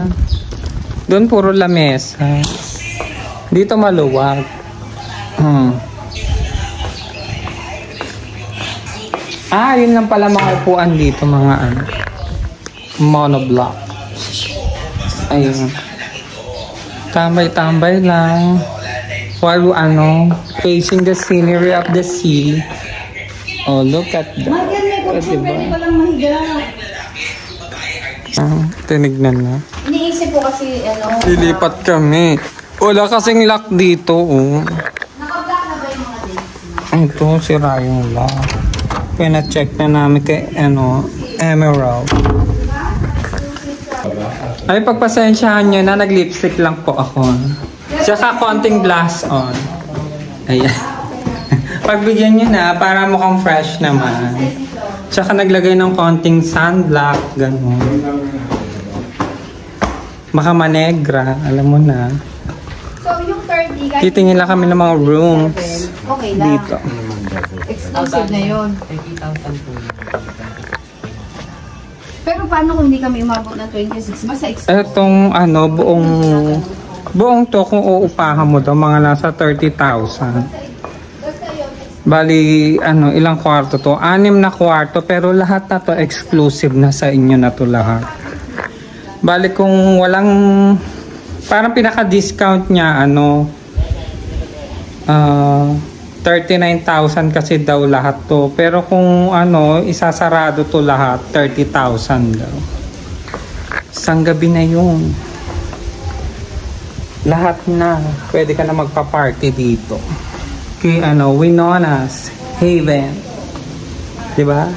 Doon puro lamesa. Dito maluwag. Yun lang pala mga upuan dito, mga monoblock. Ayun. Tambay-tambay lang. While facing the scenery of the sea. Oh, look at that. Diba? Pwede ko lang mahiga. Tinignan na. Iniisip ko kasi, Lilipat kami. Wala kasing lock dito, oh. Naka-block na ba yung mga dates? Ito, sira yung lock. Pina-check na namin kay, Emerald. Ay, pagpasensyahan nyo na, nag-lipstick lang po ako. Tsaka konting blush on. Ayan. Pagbigyan nyo na, para mukhang fresh naman. Tsaka naglagay ng konting sunblock, gano'n. Baka manegra, alam mo na. So, yung 30, Titingin lang kami ng mga rooms okay lang. dito. Exclusive na yun. 30,000 po. Pero paano kung hindi kami umabot ng 26? Basta exclusive. Etong buong Buong to kung uupahan mo to, mga nasa 30,000. Bali, ilang kwarto to? 6 na kwarto, pero lahat na to exclusive na sa inyo na to lahat. Bali, kung walang, parang pinaka-discount niya, 39,000 kasi daw lahat to. Pero kung isasarado to lahat, 30,000 daw. Isang gabi na yun. Lahat na. Pwede ka na magpa-party dito. Kay Winona's Haven. Diba?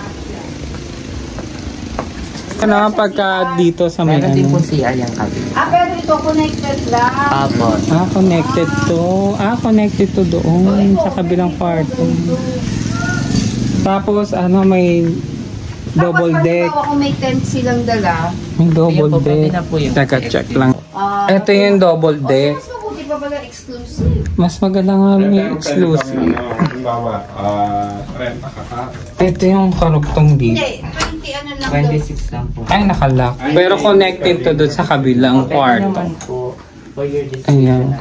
Pagka dito sa may Meron din po CR yung kabin. Pero ito connected lang. Apo. Connected to doon sa kabilang kwarto. Tapos may double deck. Tapos kung may tent silang dala. May double Ayun po, pwede deck. na po yun. Teka, check lang. Ito yung double deck. Mas mabuti pa pala exclusive. Mas maganda nga may exclusive. Halimbawa, 30 ka ka. Ito yung karuktong dito. Hindi, 20 lang daw. 26 lang po. Ay, nakalock. Pero connected to doon sa kabilang kwarto. naman po. For your Ayan.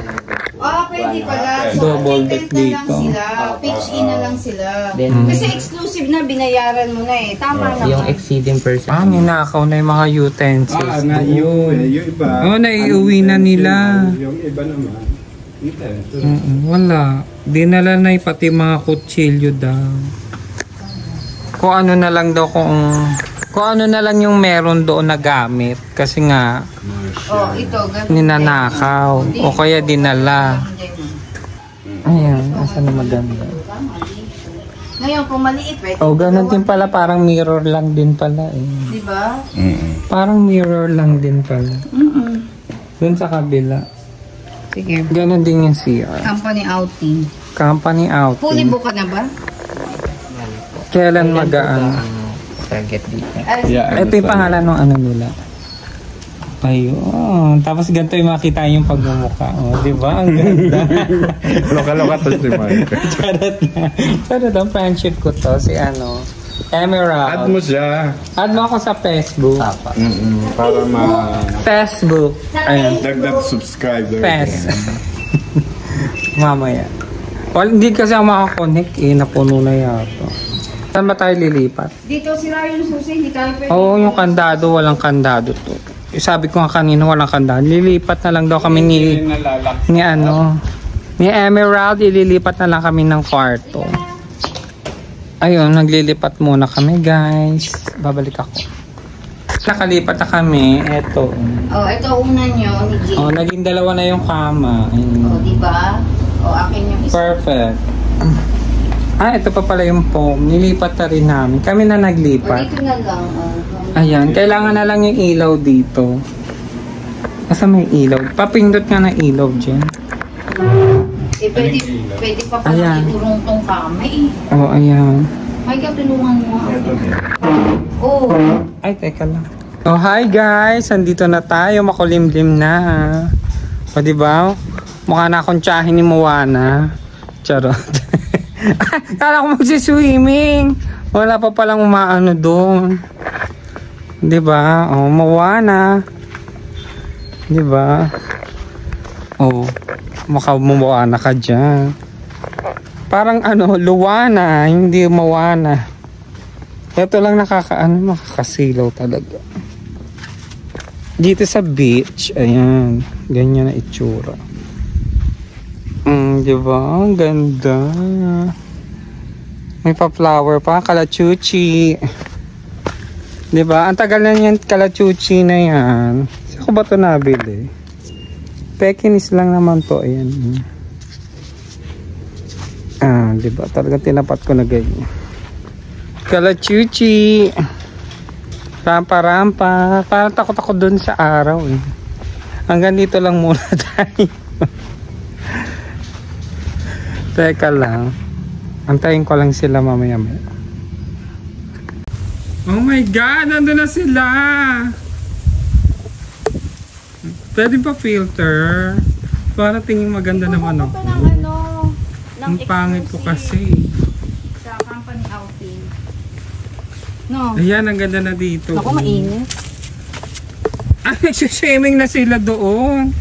Pwede pala. So, Double tent deck na lang dito. sila. Pitch in na lang sila. Then, Kasi exclusive na, binayaran mo na eh. Tama yung naman. exceeding person. Ninakaw na yung mga utensils. Yung iba. Naiuwi na nila. Yung iba naman. Wala. Dinala na pati mga kutsilyo daw. Kung ano na lang daw kung ano na lang yung meron doon na gamit. Kasi nga, Ito, ganun. ninanakaw. O kaya dinala. Ayan, asa na maganda. Ngayon, kung maliit, pwede. Ganun din pala. Parang mirror lang din pala eh. Di ba? Parang mirror lang din pala. Doon sa kabila. Sige. Ganun din yung CR. Company outing. Company Fully outing. book ka na ba? Kailan magaan? Target dito. Ito yung pangalan ng nila. Ayun. Tapos ganito yung makita yung pagmumukha. Di ba? Ang ganda. Loka-loka to si Mike. Charot ang friendship ko to. Si Emerald. Add mo siya. Add mo ako sa Facebook. Para Facebook. Ayan. dagdag subscriber. Mamaya. Hindi kasi ako makakonect napuno na yata. Saan ba tayo lilipat? Dito sila yung susi, hindi tayo pwede. Yung kandado, walang kandado to. Sabi ko nga kanina, walang kandado. Lilipat na lang daw kami ni Emerald, ililipat na lang kami ng kwarto. Ayun, naglilipat muna kami, guys. Babalik ako. Nakalipat na kami. Eto. Ito una nyo, ni Jane. Naging dalawa na yung kama. Diba? Akin yung isa. Perfect. Ito pa pala yung foam. Nilipat na rin namin. Kami na naglipat. Dito na lang. Ayan, kailangan na lang yung ilaw dito. Asa may ilaw? Papindot nga ng ilaw dyan. Pwede pa pala iturong tong kamay. Ayan. May katulungan mo. Ay, teka lang. Hi guys! Andito na tayo. Makulimlim na. Diba? Mukha na akong tsahin ni Moana. Charot. Kala ko magsiswimming. Wala pa palang umaano doon. Diba? Moana. Diba? Moana ka dyan. Parang Luwana, hindi Moana. Ito lang makakasilaw talaga. Dito sa beach, ayan. Ganyan na itsura. Diba? Ang ganda. May pa-flower pa, kalachuchi. Diba? Ang tagal na yan, kalachuchi na yan. Saan ko ba ito nabili? Pekinis lang naman to. Ayan. Diba? Talagang tinapat ko na ganyan. Kalachuchi. Rampa-rampa. Parang takot ako dun sa araw eh. Hanggang dito lang muna tayo. Teka lang. Antayin ko lang sila mamaya. Oh my God! Nandun na sila! Pwede pa filter? Para tingin maganda naman ako. Ang pangit ko kasi. Sa company outing. No. Ayan, ang ganda na dito. Ako mainit. Nagsishaming na sila doon.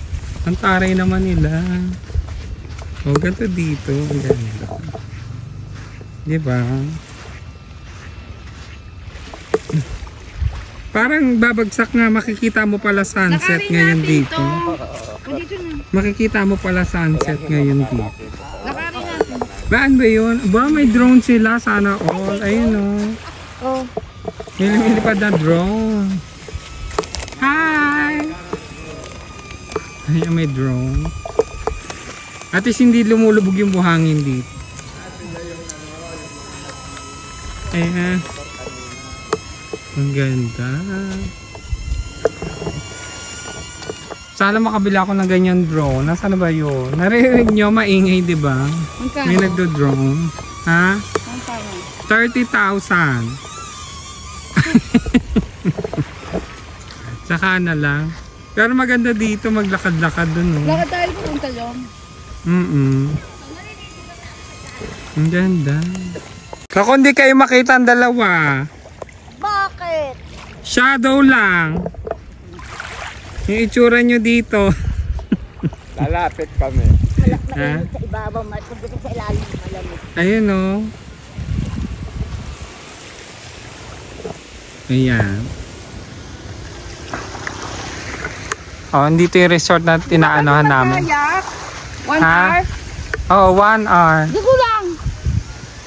Ang taray naman nila. O, ganito dito. Ang ganda. Diba? Parang babagsak nga, makikita mo pala sunset ngayon dito. Makikita mo pala sunset ngayon dito. Baan ba yun? Ba, may drone sila. Sana all. Ayun o. Oh. Nilipad na drone. Hi! Ayun, may drone. At least hindi lumulubog yung buhangin dito. Ayan. Ang ganda. Sana makabila ako ng ganyan drone. Nasaan ba yun? Naririnig nyo, maingay, diba? May nagdo-drone. Ha? 30,000. Saka na lang. Pero maganda dito, maglakad-lakad dun. Oh. Lakad tayo pupunta doon. Ang ganda. Kako hindi kayo makita ang dalawa. Bakit? Shadow lang. Yung itsura nyo dito. Lalapit kami. Mainit sa ibabaw, pagdating sa ilalim, malamig. Ayun o. Ayan. Oh, dito yung resort na tinaanohan namin. Kayak? 1 Ha? hour? Oh, 1 hour. Dito lang.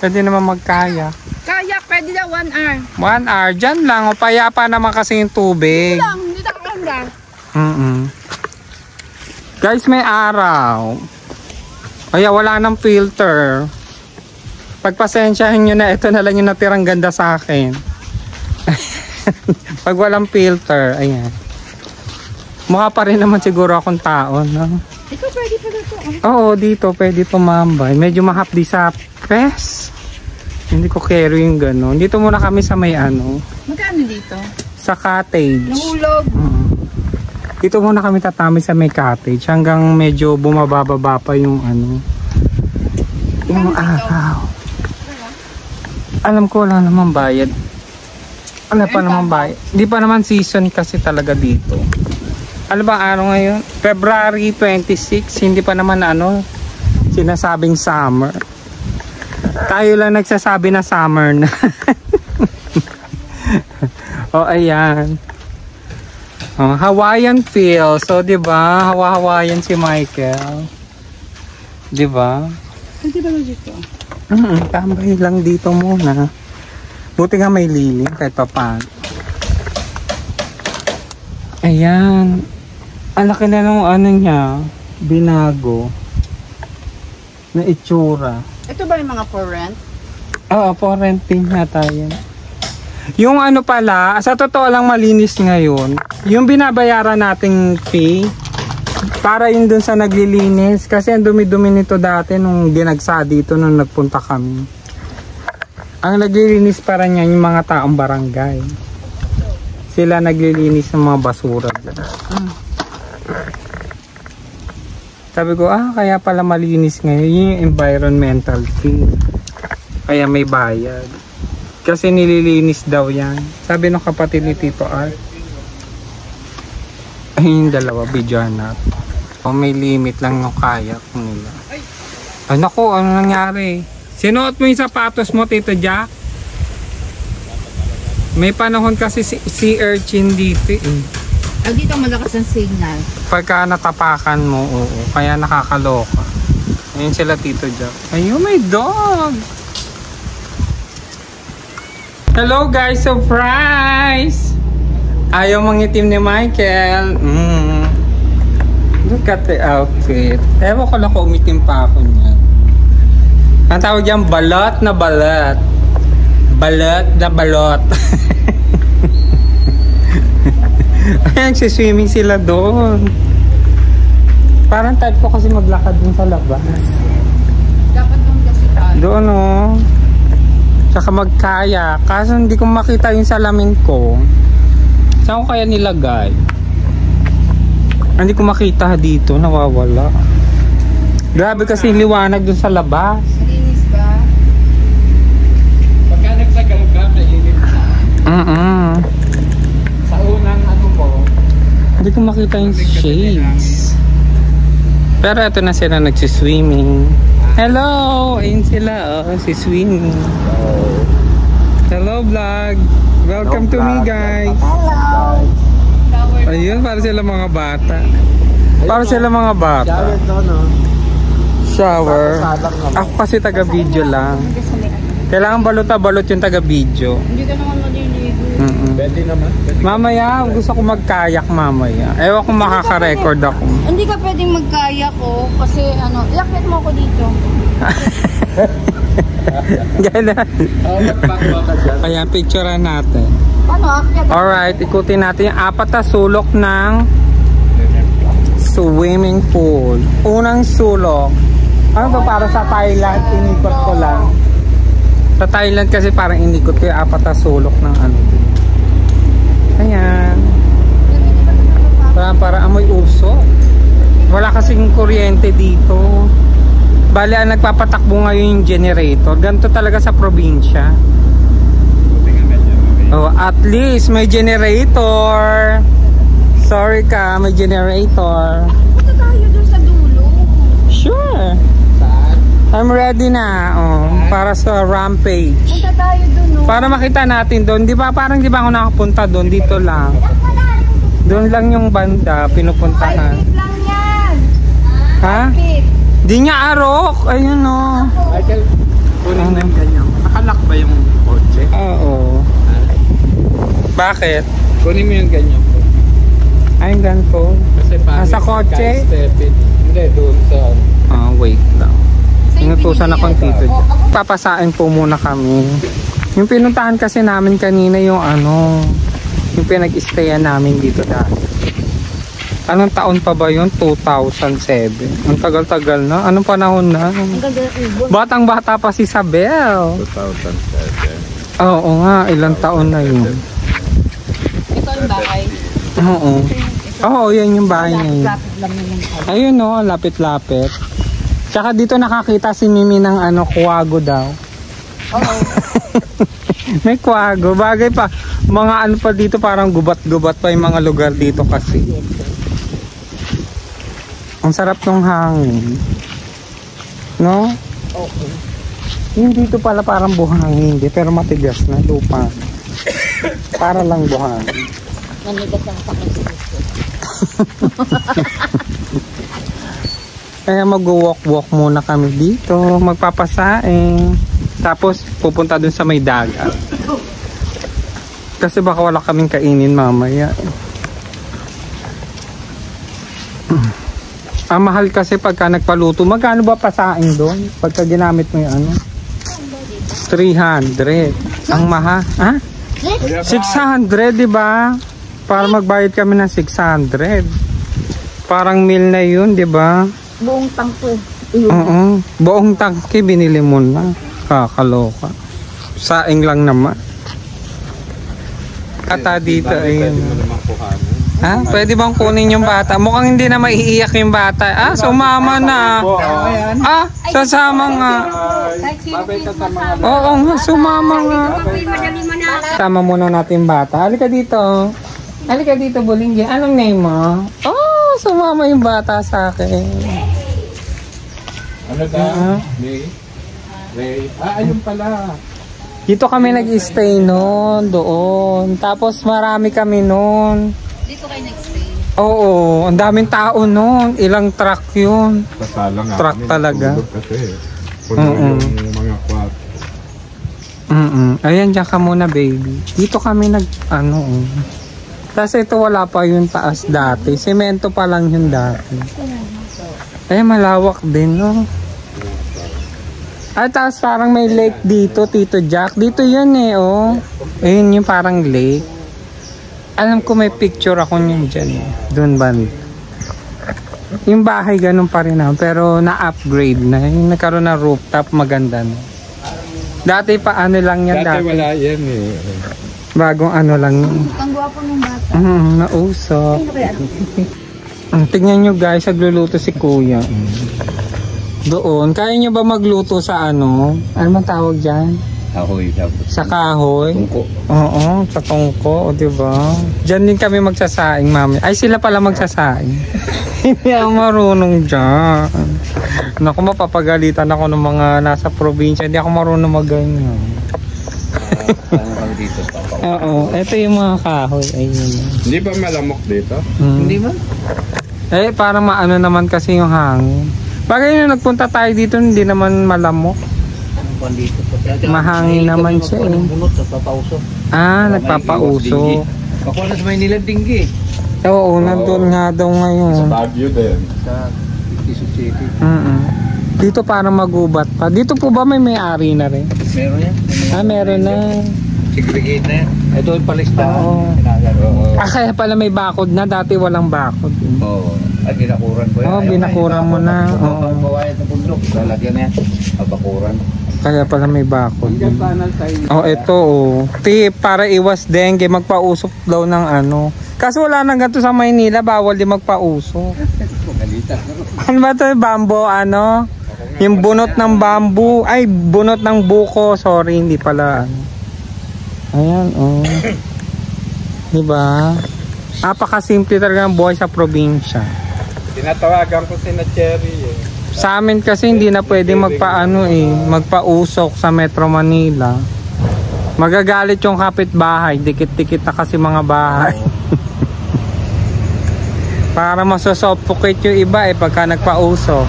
Pwede naman magkayak. Kayak, pwede na 1 hour. 1 hour. Diyan lang. O, payapa naman kasi yung tubig. Dito lang, dito ka lang. Guys, may araw. Kaya wala nang filter. Pagpasensyahan nyo na, ito na lang yung natirang ganda sa akin. Pag walang filter, ayan. Mukha pa rin naman siguro akong tao, no? Ito pwede pa dito. Oo, dito pwede tumambay. Medyo mahapdi sa press. Hindi ko carry yung gano'n. Dito muna kami sa may ano. Magkano dito? Sa cottage. Nahulog. Dito muna kami tatami sa may cottage hanggang medyo bumababa pa yung ano. Yung araw. Alam ko wala namang bayad. Wala pa namang bayad. Hindi pa naman season kasi talaga dito. Ano ba araw ngayon? February 26. Hindi pa naman ano sinasabing summer. Tayo lang nagsasabi na summer na. Oh, ayan. Oh, Hawaiian feel. So, 'di ba? Hawaiian si Michael. 'Di ba? Pwede ba dito? Tambay lang dito muna. Buti nga may lilim kahit pa paano. Ayan. Ang laki na ng ano niya. Binago. Na itsura. Ito ba yung mga for rent? Oo, for renting na tayo. Yung ano pala, sa totoo lang malinis ngayon. Yung binabayaran nating fee, para yun dun sa naglilinis. Kasi ang dumi-dumi nito dati nung ginagsa dito nung nagpunta kami. Ang naglilinis para niya yung mga taong barangay. Sila naglilinis ng mga basura. Sabi ko, kaya pala malinis ngayon. Yung environmental fee. Kaya may bayad. Kasi nililinis daw yan. Sabi ng kapatid ni Tito Art. Ayun yung dalawa, videohan natin. O may limit lang yung kayak nila. Ay naku, ano nangyari? Sinuot mo yung sapatos mo, Tito Jack? May panahon kasi si urchin dito eh. Dito malakas ang signal. Pagka natapakan mo, oo. Kaya nakakaloka. Ayun sila, Tito Jack. Ayun, may dog! Hello guys, surprise! Ayaw mangitim ni Michael. Look at the outfit. Ewan ko lang kung umitim pa ako niya. Ang tawag dyan, balot na balot. Balot na balot. Ayan, siswimming sila doon. Parang type ko kasi maglakad dun sa labas. Dapat doon kasi tayo. Doon oh. Tsaka magkaya. Kaso hindi ko makita yung salamin ko. Saan ko kaya nilagay? Hindi ko makita dito. Nawawala. Grabe kasi liwanag dun sa labas. Malinis ba? Pagka nagsagal ka, mainit na. Sa unang ano mo, Hindi ko makita yung shades. Pero ito na sila nagsiswimming. Hello! Ayun sila, oh, si swimming. Hello vlog! Welcome to me guys! Hello! Ayun, para sila mga bata. Para sila mga bata. Shower. Ako kasi taga-video lang. Kailangan balot yung taga-video. Hindi ka naman maliligo. Pwede naman. Mamaya, gusto ko magkayak mamaya. Ewan kung makaka-record ako. Hindi ka pwedeng magkayak ko kasi ano, iakit mo ako dito. Ganun. Ayan, picturean natin. Paano akyat? Alright, ikutin natin yung 4 na sulok ng swimming pool. Unang sulok. Ano to, para sa Thailand? Inikot ko lang. Sa Thailand kasi parang inikot ko yung 4 na sulok ng ano. Ayan. Para amoy uso. Wala kasing kuryente dito. Bali, ang nagpapatakbo ngayon yung generator. Ganito talaga sa probinsya. Oh, at least may generator. Sorry ka, may generator. Punta tayo dun sa dulo. Sure. I'm ready na. Oh, para sa rampage. Punta tayo dun, no? Para makita natin doon. Di ba parang di ba ako nakapunta doon? Dito lang. Doon lang yung banda pinupuntahan. 5 feet lang yan. Ha? 5 feet. Di niya arok. Ayun oh. Michael, kunin mo yung ganyan. Nakalak ba yung kotse? Oo. Bakit? Kunin mo yung ganyan po. Ay, ganito. Kasi parang sa kotse? step-in. Hindi, doon sa... Wait lang. Inutusan akong tito dyan. Papasain po muna kami. Yung pinuntahan kasi namin kanina yung ano, yung pinag-stayan namin dito dati. Anong taon pa ba yun? 2007. Ang tagal-tagal na. Anong panahon na? Batang-bata pa si Isabel. 2007. Oo nga, ilang taon na yun. Ito yung bahay. Oo. Oo, yan yung bahay na yun. Lapit lang yung Ayun no, lapit-lapit. Tsaka dito nakakita si Mimi ng ano, kuwago daw. Oo. May kuwago. Bagay pa. Mga ano pa dito, parang gubat-gubat pa yung mga lugar dito kasi. Ang sarap ng hangin. No? Okay. Yung dito pala parang buhangin. Hindi, pero matigas na lupa. Para lang buhangin. Nanigas ang sakit sa gusto. Kaya mag-walk-walk muna kami dito. Magpapasaing. Tapos pupunta dun sa may dagat. Kasi baka wala kaming kainin mamaya. Ang mahal kasi pagka nagpaluto. Magkano ba pasaing doon? Pagka ginamit mo yung ano? 300. Ang mahal. Ha? 600, di ba? Para magbayad kami ng 600. Parang meal na yun, di ba? Buong tangko. Oo. Buong tangke binili mo na. Kakaloka. Saing lang naman. Kata dito ayun. Ha? Pwede bang kunin yung bata? Mukhang hindi na maiiyak yung bata. Ah, sumama na. Ah, sasama nga. Oo nga, sumama nga. Tama muna natin bata. Halika dito. Halika dito, Bulinggi. Anong name mo? Oh, sumama yung bata sa akin. Ano ba? Ray. Ayun pala. Dito kami nag-stay noon, doon. Tapos marami kami noon. Dito kayo nag-stay? Oo, ang daming tao noon. Ilang truck yun. Kasala nga Truck kami, talaga. natulog kasi. Puno yung mga kwat. Ayan, dyan ka muna, baby. Dito kami nag-ano. Kasi ito wala pa yung taas dati. Semento pa lang yung dati. Eh, malawak din, no? At taas parang may lake dito, Tito Jack. Dito yun eh, oh. Ayun yung parang lake. Alam ko may picture ako yun dyan, eh. Doon ba? Yung bahay ganun pa rin na. Pero na-upgrade na. Yung nagkaroon na rooftop, maganda na. Dati pa ano lang yan. Dati wala yan eh. Bagong ano lang yun. Ang gwapo ng bata. Nausok. Tingnan nyo guys, nagluluto si Kuya. Doon, kaya nyo ba magluto sa ano? Ano man tawag dyan? Kahoy. Sa kahoy? Tungko. Oo, sa tungko, o diba? Diyan din kami magsasaing, mami. Ay, sila pala magsasaing. Hindi ako marunong dyan. Naku, mapapagalitan ako ng mga nasa probinsya. Hindi ako marunong mag-ganyan. Oo, ito yung mga kahoy. Ayun. Hindi ba malamok dito? Hindi ba? Eh, parang maano naman kasi yung hangin. Bagay na nagpunta tayo dito, hindi naman malamok. Mahangin naman siya eh. Ah, nagpapauso. Ako na sa Maynila Dinggi. Oo, nandun nga daw ngayon. Sa Baguio din. Sa Quezon City. Dito parang magubat pa. Dito po ba may may-ari na rin? Meron yan. Ah, meron na. Segregate na yan. Ito yung palistahan. Oo. Ah, kaya pala may bakod na. Dati walang bakod. Oo. At binakuran ko yan. Oo, binakuran mo na. Oo. Bawayan ng bundok. Lalagyan na yan. Bakuran. Kaya pala may bakod. Oh, ito oh. Tip, para iwas dengue, magpausok daw ng ano. Kaso wala nang ganito sa Maynila, bawal din magpausok. Ano ba ito? Bambo, ano? Yung bunot ng bamboo. Ay, bunot ng buko. Sorry, hindi pala. Ayan, oh. Diba? Napakasimple talaga ng buhay sa probinsya. Tinatawagan ko si na Cherry eh. Sa amin kasi hindi na pwede magpausok sa Metro Manila. Magagalit yung kapitbahay, dikit-dikit na kasi mga bahay. Para masosuffocate yung iba pagka nagpausok.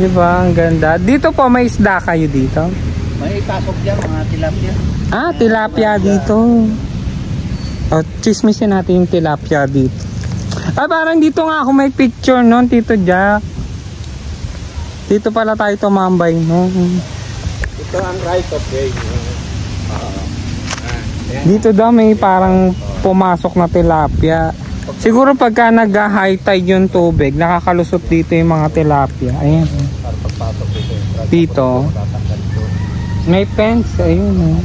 Diba? Ang ganda. Dito po may isda kayo dito? May pasok dyan, mga tilapia. Ah, tilapia dito. O, chismisin natin yung tilapia dito. Ay, parang dito nga ako may picture nun, Tito Jack. Dito pala tayo tumambay nun. Ito ang right of way. Dito daw may parang pumasok na tilapia. Siguro pagka nag-high tide yung tubig, nakakalusot dito yung mga tilapia. Ayan. Dito. May fence, ayun.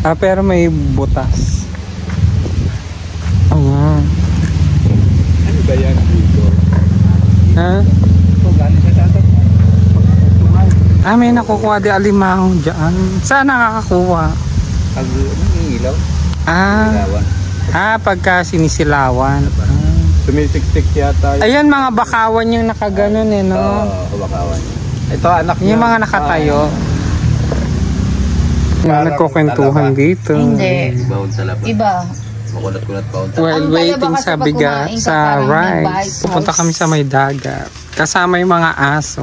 Ah, pero may butas. Ayan. Ano ba yan dito? Ha? Ah, may nakukuha di alimango dyan. Saan nakakakuha? Pag ilaw. Pagka sinisilawan. Sumisiksik yata. Ayan, mga bakawan yung nakaganon no? Oo, bakawan. Ito anak niya. Yung mga nakatayo. Nagkukwentuhan dito. Hindi. Iba. While waiting sa rides, pupunta kami sa may dagat. Kasama yung mga aso.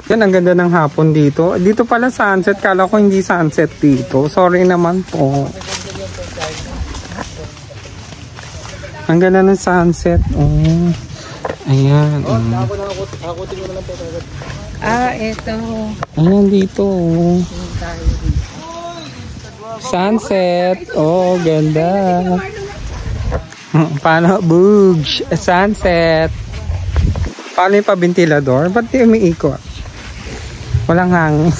Yan, ang ganda ng hapon dito. Dito pala sunset. Kala ko hindi sunset dito. Sorry naman po. Ang ganda ng sunset. Oh. Ayan. Ito. Ayan dito. Sunset. Oh, ganda. Paano? Bugs. Sunset. Paano yung pabentilador? Ba't di umiikot? Walang hangin.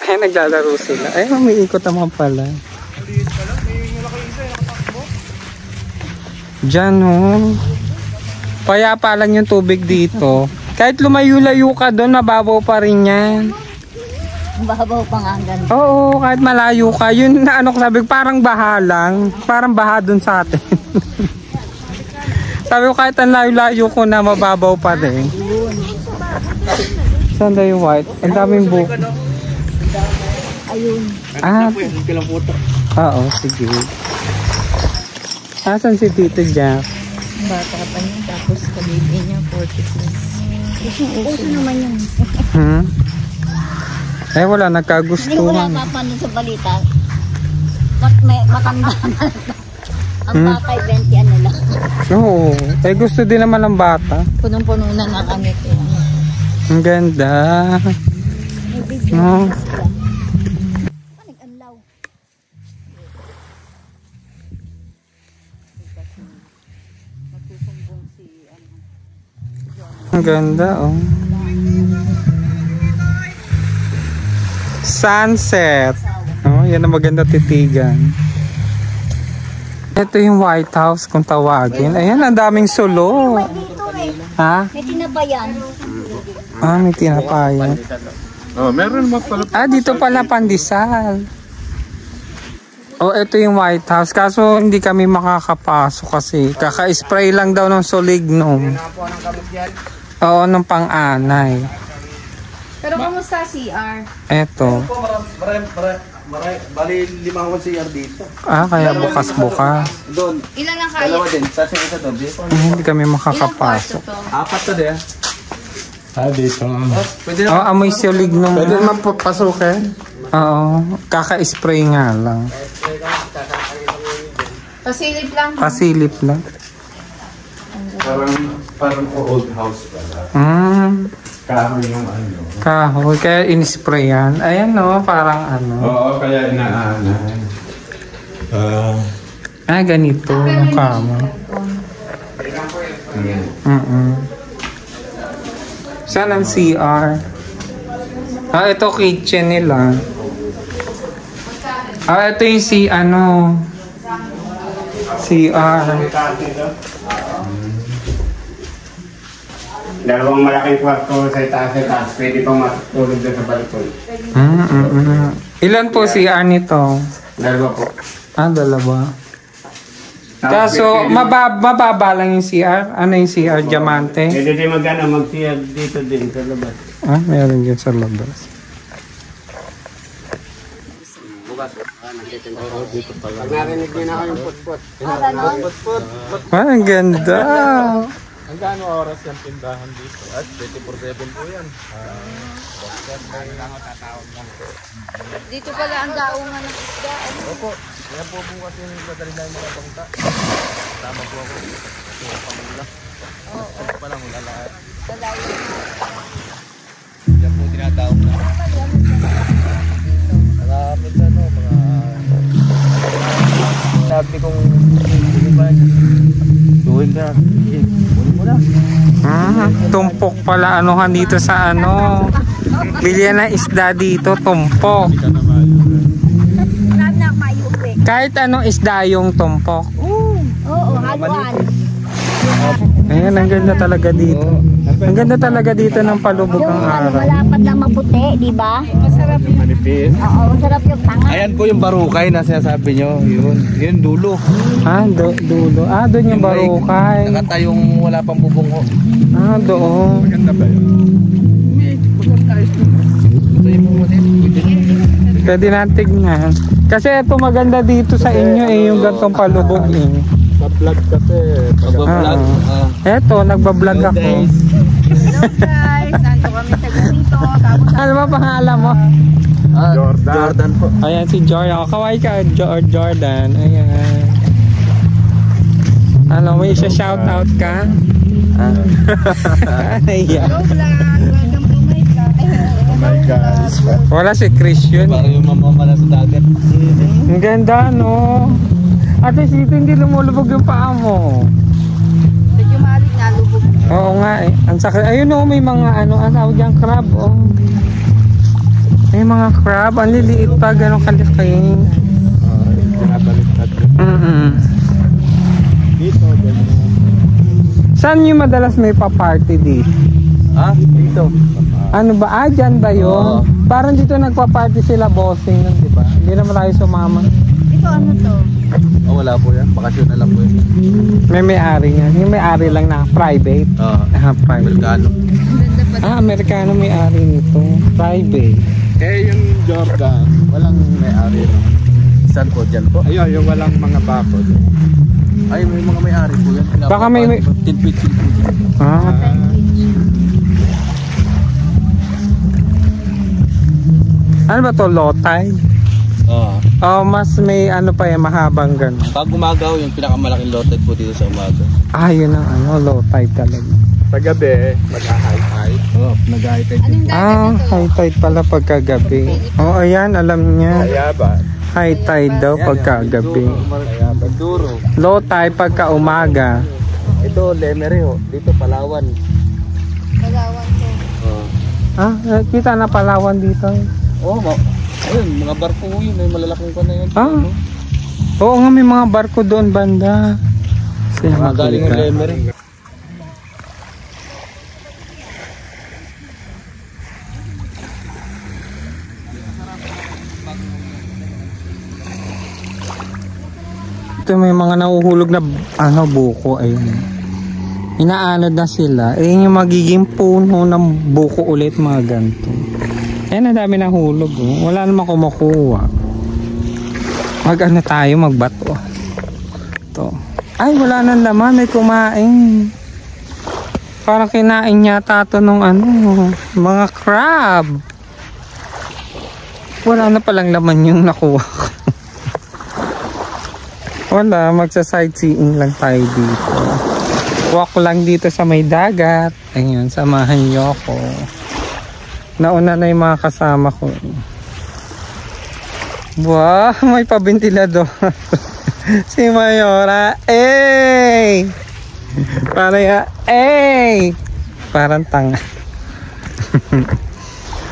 Ay, naglalaro sila. Ay, umiikot naman pala. Diyan, oh. Payapa lang yung tubig dito. Kahit lumayo-layo ka doon, mababaw pa rin yan. Bahabaw pa nga ang ganda. Oo, kahit malayo ka. Yun na ano ko sabi, parang baha lang. Parang baha doon sa atin. Sabi ko kahit ang layo-layo ko na, mababaw pa rin. Saan daw yung white? Ang daming buko. Ayun. Oo, sige. Asan si Tito Jack? Bata pa niya, tapos kabibi niya, 40 plus. Uso naman yun. Eh, wala, Hindi ko wala nagkagustuhan. papanood sa balita. Matanda na. Ang batay, 20 ano lang. Oo, eh gusto din naman ng bata. Punong-puno na nakangiti. Ang ganda. No? Nag-anlaw. Ang ganda, oh. Sunset. Oh, yan ang maganda titigan. Ito yung White House kung tawagin. Ayan, ang daming sulo. Ha? May tinabayan. Ah, may tinapayan. Oh, meron mo pala. Ah, dito pala pandesal. Oh, ito yung White House. Kaso hindi kami makakapasok kasi kaka-spray lang daw ng Solignom. Oo, ng pang-anay. Pero kumusta CR? Eto. Bali 5 ako CR dito. Ah, kaya bukas-bukas. Doon. Ilan ang kaya? Dalawa din. Tapos yung isa doon. Hindi kami Ilang makakapasok. kwarto to? 4 to din. Dito. Pwede Oh, amoy Solignom. Pwede naman papasukin. Oo, kaka-spray nga lang. Pasilip lang. Pasilip lang. Parang old house pala. Kahoy yung ano. Kahoy, kaya in-spray yan. Ayan no, parang ano. Oo, kaya inaanay. Ganito yung kama. Saan ang CR? Ito kitchen nila. Ito yung CR. Dalawang malaking kwarto sa itaas. Pwede pang matulog doon sa balkon. Ilan po CR nito? Dalawa po. Dalawa. Kaso, mababa lang yung CR. Ano yung CR? Diamante? Pwede din mag-CR dito din sa labas. Meron dyan sa labas. Pag narinig niyo na ako yung put-put. Ang ganda. Ang gaano oras yung tindahan dito? At 24/7 po yan. Dito pala ang daungan ng isda. Opo, yan po bukas yung dadali na yung mga bangka. Tama po ako. Ito yung pamula. Ito pa lang, wala lahat. Yan po tinatawag na. Maraming mga... Sabi kong hindi ba tuwing ka, kunin mo na. Tumpok pala anuhan dito sa ano. Bilyan ng isda dito, tumpok. Kahit anong isda yung tumpok. Oo, haluan. Ayan, ang ganda talaga dito. Ang ganda talaga dito ng palubog ng araw. Malapad lang maputi, di ba? Masarap yung manipis. Oo, masarap yung tanga. Ayan po yung barukay na sinasabi nyo. Yun dulo. Dulo. Doon yung barukay. Nakatayong wala pang bubungo. Doon. Maganda ba yun? Pwede natin tignan. Kasi ito maganda dito sa inyo yung gantong palubog Sa vlog kasi. Pag-vlog. Eto, nagbablog ako. Hello guys, nandito kami sa ganito. Ano ba pangalan mo? Jordan po. Ayan si Jordan. Kaway ka, Jordan. Ayan. May isa-shoutout ka? Ayan. Hello vlog, welcome to my vlog. Wala si Christian. Parang yung mamamala sa dagat. Ang ganda, no? At least dito hindi lumulubog yung paa mo. Medyo malig na lubog. Oo nga eh. Ang sakit. Ayun may mga ang tawag dyan, crab. May mga crab. Ang liliit pa, gano'ng kalaki. Dito. Saan yung madalas may pa-party dito? Dito. Ano ba? Dyan ba yun? Parang dito nagpa-party sila bossing nun, di ba? Hindi naman tayo sumama. Ito ano to? Wala po yan. Bakasyon na lang po yun. May may-ari yan. Yung may-ari lang na private. Private. Amerikano. Amerikano may-ari nito. Private. Yung Jordan, walang may-ari. Saan po? Dyan po? Ayun, yung walang mga bakod. Ay, may mga may-ari po yan. Baka may... 10 feet po dyan. Ano ba to? Low tide? Mas may pa mahabang gano'n. Pag umagaw, yung pinakamalaking low tide po dito sa umaga. Yun ang low tide talaga. Sa gabi, mag-high tide. Nag-high tide. High tide pala pagkagabi. Ayan, alam niya. Kaya ba? High tide daw pagkagabi. Kaya ba? Duro. Low tide pagka umaga. Ito, Lemery Dito, Palawan. Palawan to. Kita na Palawan dito. Ayun, mga barko yun. May malalaking pa na yun. Oo nga, may mga barko doon banda. Mga galing ng Lemery. Ito may mga nahuhulog na buko. Ayun. Inaanod na sila. Ayun yung magiging puno ng buko ulit, mga ganito. Ayan, ang dami nahulog. Oh. Wala namang kumukuha. Tayo, magbato. Ito. Ay, wala nang laman. May kumain. Parang kinain yata ito nung mga crab. Wala na palang laman yung nakuha ko. Wala, magsa-sightseeing lang tayo dito. Walk lang dito sa may dagat. Ayun, samahan niyo ako. Nauna na yung mga kasama ko. Wow, may pabintilador. Si Mayora. Hey! Parang tanga.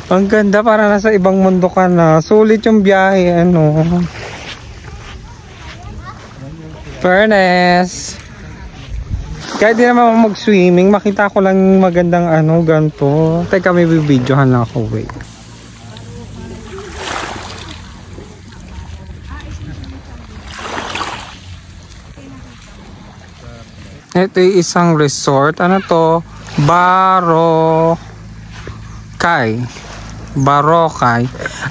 Ang ganda, para nasa ibang mundo ka na. Sulit yung biyahe, Furnace. Kahit di naman mag-swimming, makita ko lang magandang ganito. Teka, may videohan lang ako, wait. Ito yung isang resort. Ano to? Boracay.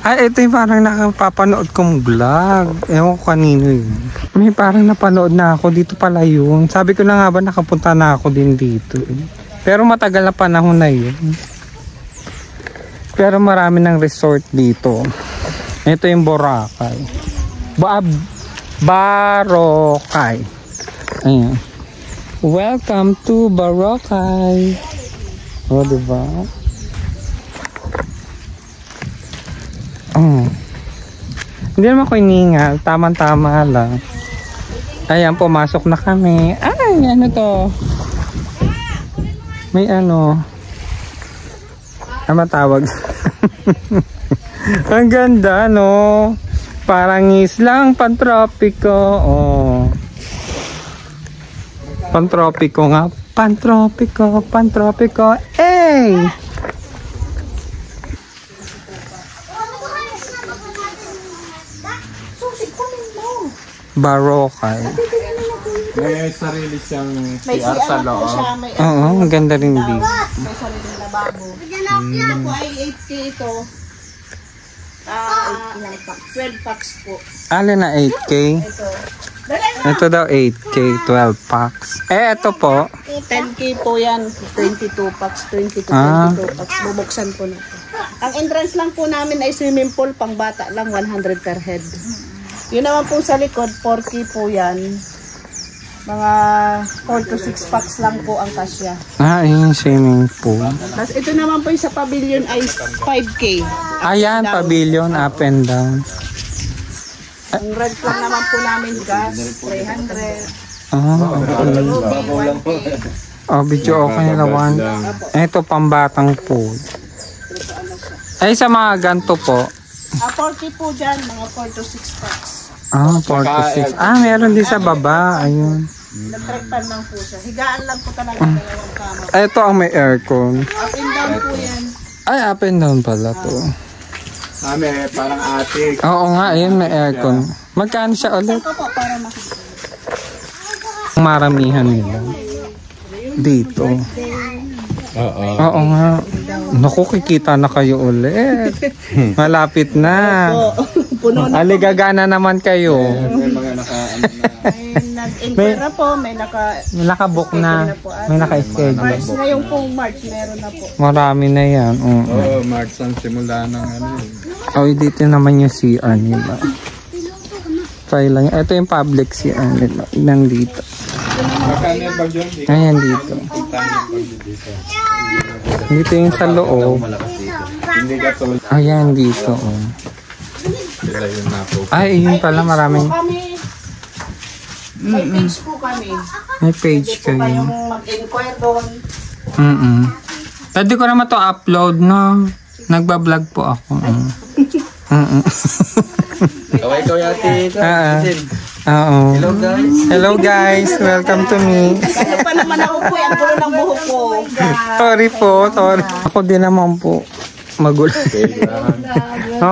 Ay, ito yung parang nakapapanood kong vlog. Ewan ko kanino yun. May parang napanood na ako. Dito pala yun. Sabi ko na nga ba nakapunta na ako din dito. Pero matagal na panahon na yun. Pero marami ng resort dito. Ito yung Boracay. Boracay. Ayan. Welcome to Boracay. O, diba? Hindi naman ako iningal. Tama-tama lang. Ayan, pumasok na kami. Ay, ano to? May ano tawag? Ang ganda, no? Parang islang pantropiko. Oh. Pantropiko nga. Pantropiko. Hey! Boracay. May sarili siyang CR sa loob. Oo, maganda rin dito. May sariling lababo. Ito po ay 8K ito. 12 packs po. Alin na 8K? Ito daw 8K, 12 packs. Ito po. 10K po yan. 22 packs, 22 packs. Bubuksan po na po. Ang entrance lang po namin ay swimming pool. Pang bata lang, 100 per head. Yun naman po sa likod, 4K po yan. Mga 4 to 6 packs lang po ang kasya. Yung swimming pool. Tapos ito naman po yung sa pavilion ay 5K. Ayan, pavilion, up and down. Ang rent lang naman po namin gas, 300. Video okay na one. Ito, pambatang pool. Ay, sa mga ganto po. 40 po dyan, mga 4 to 6 packs. 4 to 6. Meron din sa baba. Ayun. Nag-trek lang po siya. Higaan lang po talaga dalawang kama. Ito ang may aircon. Up and down po yan. Ay, up and down pala to. May parang attic. Oo nga, ayun may aircon. Magkano siya ulit? Ito po para makikita. Maramihan nila. Dito. Oo nga. Naku, kikita na kayo ulit. Malapit na. Aligagana naman kayo. May mga nag-inquire po, may nakabook na. May naka-schedule. March na yung pong March, meron na po. Marami na yan. March ang simula ng dito naman yung CR nila. Try lang. Ito yung public CR nila. Ilang dito. Ayan dito. Dito yung sa loob. Ayan dito. Ay, yun pala maraming. May page po kami. May page kayo. Pwede po kayong mag-inquire doon. Pwede ko naman to upload, no? Nagbablog po ako. Ikaw yate. Hello guys. Hello guys. Welcome to me. Kasi pa naman ako po, ang gulo ng buhok ko. Sorry po. Sorry. Ako din naman po. Magulo.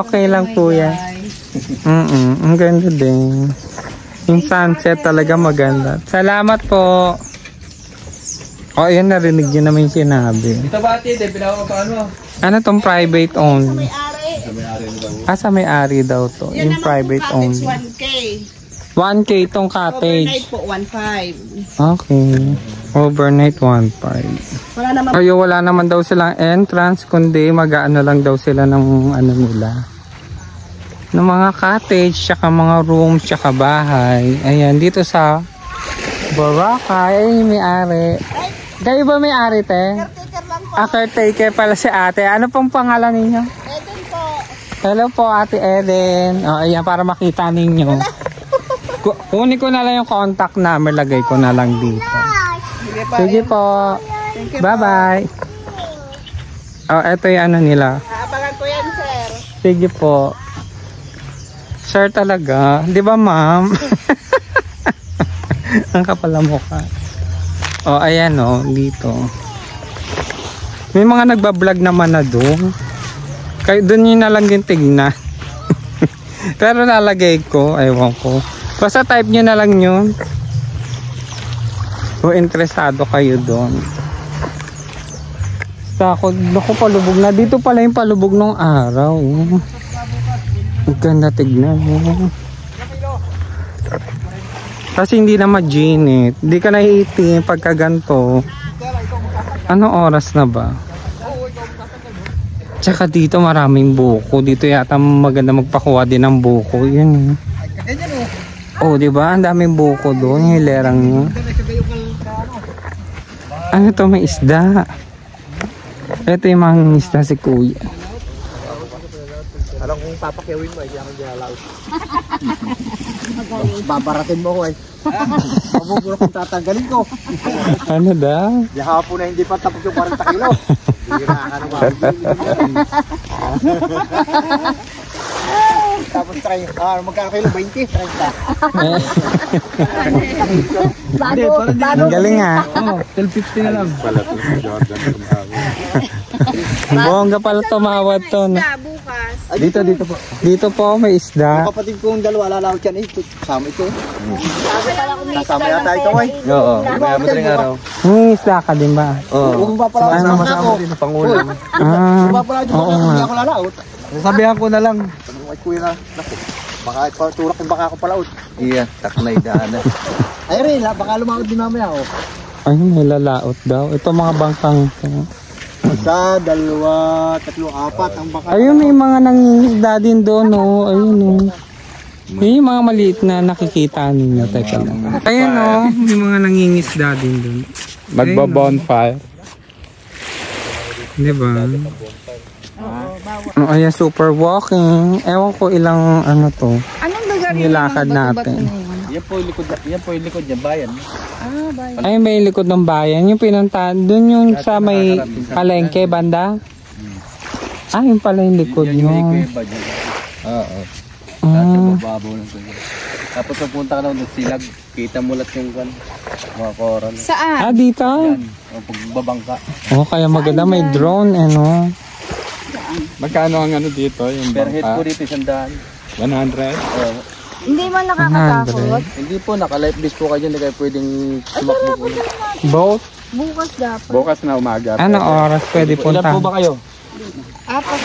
Okay lang po yan. Ang ganda din. Yung sunset talaga maganda. Salamat po. O, ayan, narinig nyo naman yung sinabi. Dito ba ate? Pinawa pa ano? Ano tong private only? May-ari. Sa may-ari daw to. Yan Yung naman private po cottage, only. 1K. 1K tong cottage. Overnight po, 1.5. Okay. Overnight 1.5. Wala naman. Kaya wala naman daw silang entrance, kundi mag-ano lang daw sila ng ano nila. Ng mga cottage, tsaka mga rooms, tsaka bahay. Ayan, dito sa Boracay, may-ari. Kayo ba may-ari, te? Caretaker lang po. Caretaker pala si ate. Ano pong pangalan ninyo? Eden po. Hello po, Ate Eden. O, ayan, para makita ninyo. Kunin ko na lang yung contact number, lagay ko na lang dito. Sige po. Sige po. Bye-bye. Oh, eto yung ano nila. Aabangan ko yan, sir. Sige po. Sir talaga. Di ba, ma'am? Ang kapal ang mukha. Oh, ayan oh, dito. May mga nagbablog naman na doon. Kaya doon yun na lang din tignan. Pero nalagay ko, ewan ko. Basta type nyo na lang yun. Kung interesado kayo doon. Basta ako palubog na. Dito pala yung palubog ng araw. Ang ganda tignan. Kasi hindi na ma-ginit. Hindi ka naiitim pagka ganito. Anong oras na ba? Tsaka dito maraming buko. Dito yata maganda magpakuha din ng buko. Yun. Oh, di ba? Ang daming buko doon. Hilerang nyo. Ano to? May isda. Ito yung mga isda si Kuya. Alam kung papakyawin mo, hindi ako diyalaw. Babaratin mo ko eh. Mabubura kung tatanggalin ko. Ano daw? Di hapon na hindi pa tapos yung 40 kilo. Hirahan naman. Tapos try, magkakilo 20, 30. Ang galing ha. Oh, 12.50 na lang. Pala to si Jordan. Bongga pala tumawad to. No? Dito po. Dito po may isda. Yung kapatid kong dalawa, lalawit yan eh. Kasama ito. Kasama yata ito eh. Oo, may madaling araw. Isda ka din ba? Oo. Huwag mo pa pala Ano masama din na pangulam. Huwag pa pala dito. Hindi ako lalawit. Sabihan ko na lang. Ay kuya na. Naku. Baka iturak yung baka ko palaot. Iya, taknay daanan. Ay rin, baka lumawit din mamaya oh. Ay, may lalaot daw. Ito mga bangkang. Isa, dalawa, tatlo, apat ang baka. Ayun, may mga nangingisda din doon, oh. Ayun, oh. May mga maliit na nakikita ninyo. Teka lang. Ayun, oh. May mga nangingisda din doon. Magba-bonfire. Diba? Oh, ayan, super walking. Ewan ko ilang ano to. Anong lugar yung nilakad natin. Yan po yung likod niya, bayan. Ah, bayan. Ayun ba yung likod ng bayan? Yung pinuntahan, doon yung sa may palengke banda? Ah, yung pala yung likod nyo. Oo. Babaw lang sa tapos pagpunta ka na ng silag, kita mo lahat yung mga coral. Saan? Ah, dito? O pagbabangka. Oh, kaya maganda may drone, ano. Magkano ang ano dito? Yung Per head po bangka? dito 100. 100? Oo. Hindi man nakakatakot. Hindi po, naka-life vest po kayo dyan, hindi kayo pwedeng sumakbo po. Boat? Bukas dapat. Bukas na umaga. Ano oras pwede Ilan punta? po ba kayo? Apat.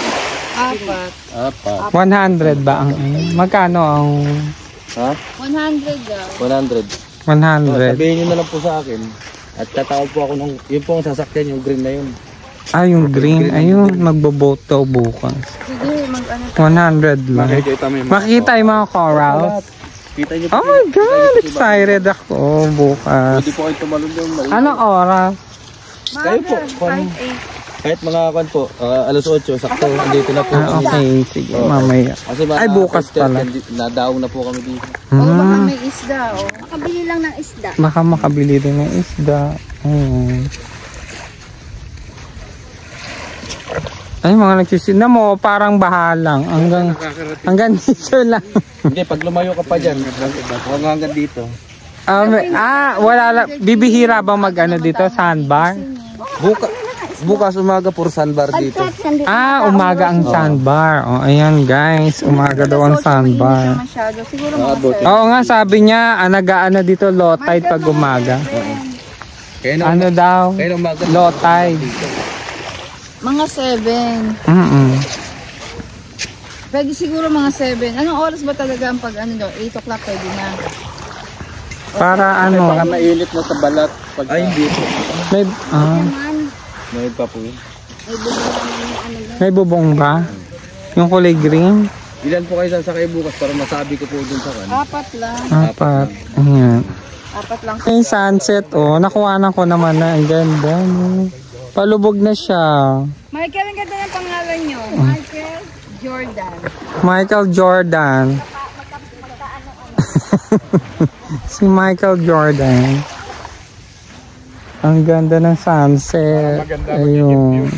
100 ba ang magkano ang Ha? 100 daw. 100. 100? Sabihin nyo na lang po sa akin. At tatawag po ako ng, yun po ang sasakyan, yung green na yun. Ah, yung green. Ayun, magbo-boat daw bukas. Sige, mag-ano. 100 lang. Makikita mo yung mga Makita yung mga corals. Kita nyo Oh my God! Excited ako bukas. Pwede po kayo tumalon yung mali. Anong oras? Kayo po. Kahit mga kan po, alas 8, sakto, andito na po. Ah, okay. Sige, mamaya. Kasi Ay, bukas pala. Nadaong na po kami dito. Baka may isda, oh. Makabili lang ng isda. Baka makabili din ng isda. Ayun. Ay, mga nagsisinda mo, parang bahalang. Hanggang dito lang. Hindi, pag lumayo ka pa dyan, hanggang dito. Wala lang. Bibihira bang mag-ano dito, sandbar? Bukas umaga puro sandbar dito. Umaga ang sandbar. O, ayan guys. Umaga daw ang sandbar. Siguro Oo nga, sabi niya, nag-aano dito low tide pag umaga. Ano daw? Low tide. Mga 7. Pwede siguro mga 7. Anong oras ba talaga ang pag ano daw? 8 o'clock pwede na. Para ano? Baka mainit na sa balat. Ay, hindi po. May pa po yun. May bubong ba? Yung kulay green? Ilan po kayo sasakay bukas para masabi ko po dun sa kan? 4 lang. 4. Ayan. 4 lang. Yung sunset, nakuha ko naman na. Ang ganda. Palubog na siya. Michael, ang ganda ng pangalan nyo. Michael Jordan. Michael Jordan. Si Michael Jordan. Ang ganda ng sunset. Ayun.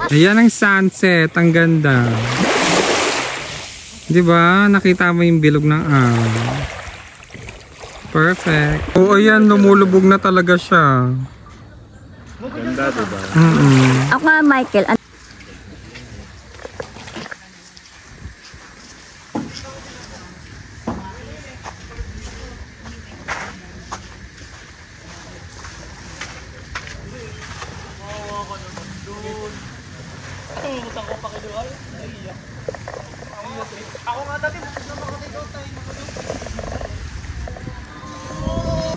Ayan ang sunset. Ang ganda. Diba? Nakita mo yung bilog ng araw. Perfect. Oo, ayan. Lumulubog na talaga siya. Ganda, diba? Ako nga, Michael.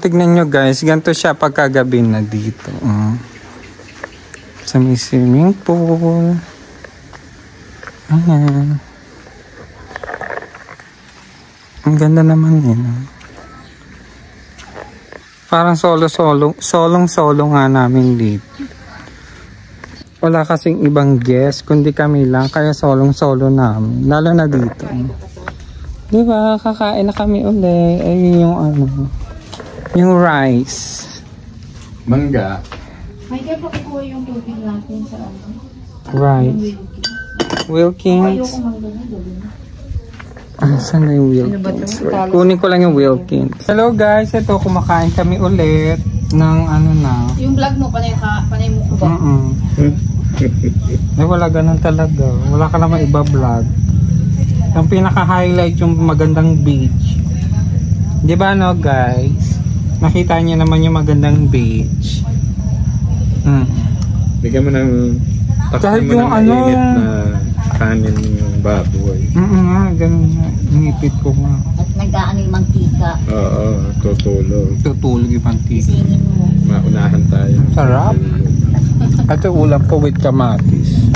Tignan nyo guys, ganito siya pagkagabi na dito. Sa may swimming pool. Ayan. Ang ganda naman yun. Parang solong-solo nga namin dito. Wala kasing ibang guest, kundi kami lang, kaya solong-solo namin. Lalo na dito. Diba, kakain na kami uli. Ayun yung ano. Yung rice. Mangga. Michael, pakikuha yung tubig natin sa ano. Rice. Wilkins. Saan na yung Wilkins? Kunin ko lang yung Wilkins. Hello guys, ito kumakain kami ulit ng ano na. Yung vlog mo, panay mo ko ba? Ay, wala ganun talaga. Wala ka naman iba vlog. Ang pinaka-highlight yung magandang beach. Di ba no guys? Nakita niyo naman yung magandang beach. Bigyan mo ng kahit yung ano na kanin yung baboy. Nga, ganun nga. Ngipit ko nga. At nag-aano yung mantika. Oo, tutulog. Tutulog yung mantika. Singin mo. Maunahan tayo. Sarap. Ito ulam ko with kamatis.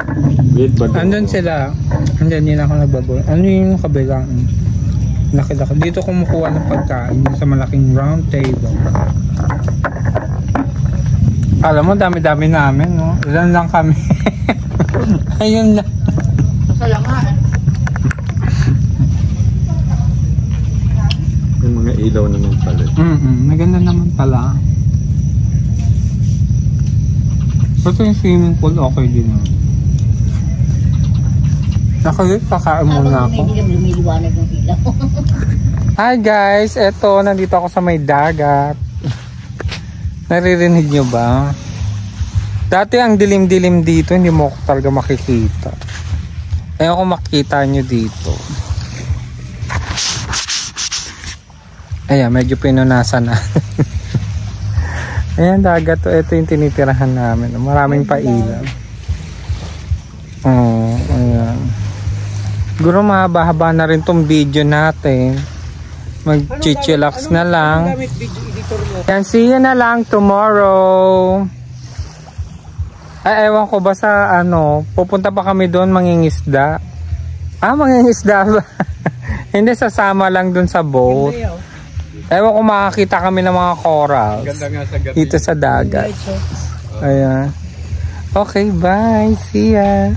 With bagoong. Andun sila. Andun yun ako nagbaboy. Ano yung kabilang? Laki-laki. Dito kumukuha ng pagkain sa malaking round table. Alam mo, dami-dami namin, no? Ilan lang kami. Ayun lang. Salamat. Yung mga ilaw naman pala. Maganda naman pala. Ito yung swimming pool, okay din. Nakalit, kakain muna ako. Lumiliwanag ng ilaw. Hi guys, eto, nandito ako sa may dagat. Naririnig nyo ba? Dati ang dilim-dilim dito, hindi mo ako talaga makikita. Ayaw ko makita nyo dito. Ayan, medyo pinunasan na. Ayan, dagat to. Ito yung tinitirahan namin. Maraming pailaw. Ayan. Siguro mahaba-haba na rin tong video natin. Mag-chichillax na lang. Yan, see you na lang tomorrow. Ay, ewan ko ba sa ano, pupunta pa kami doon mangingisda. Mangingisda ba? Hindi, sasama lang doon sa boat. Ewan ko makakita kami ng mga corals dito sa dagat. Ayan. Okay, bye. See ya.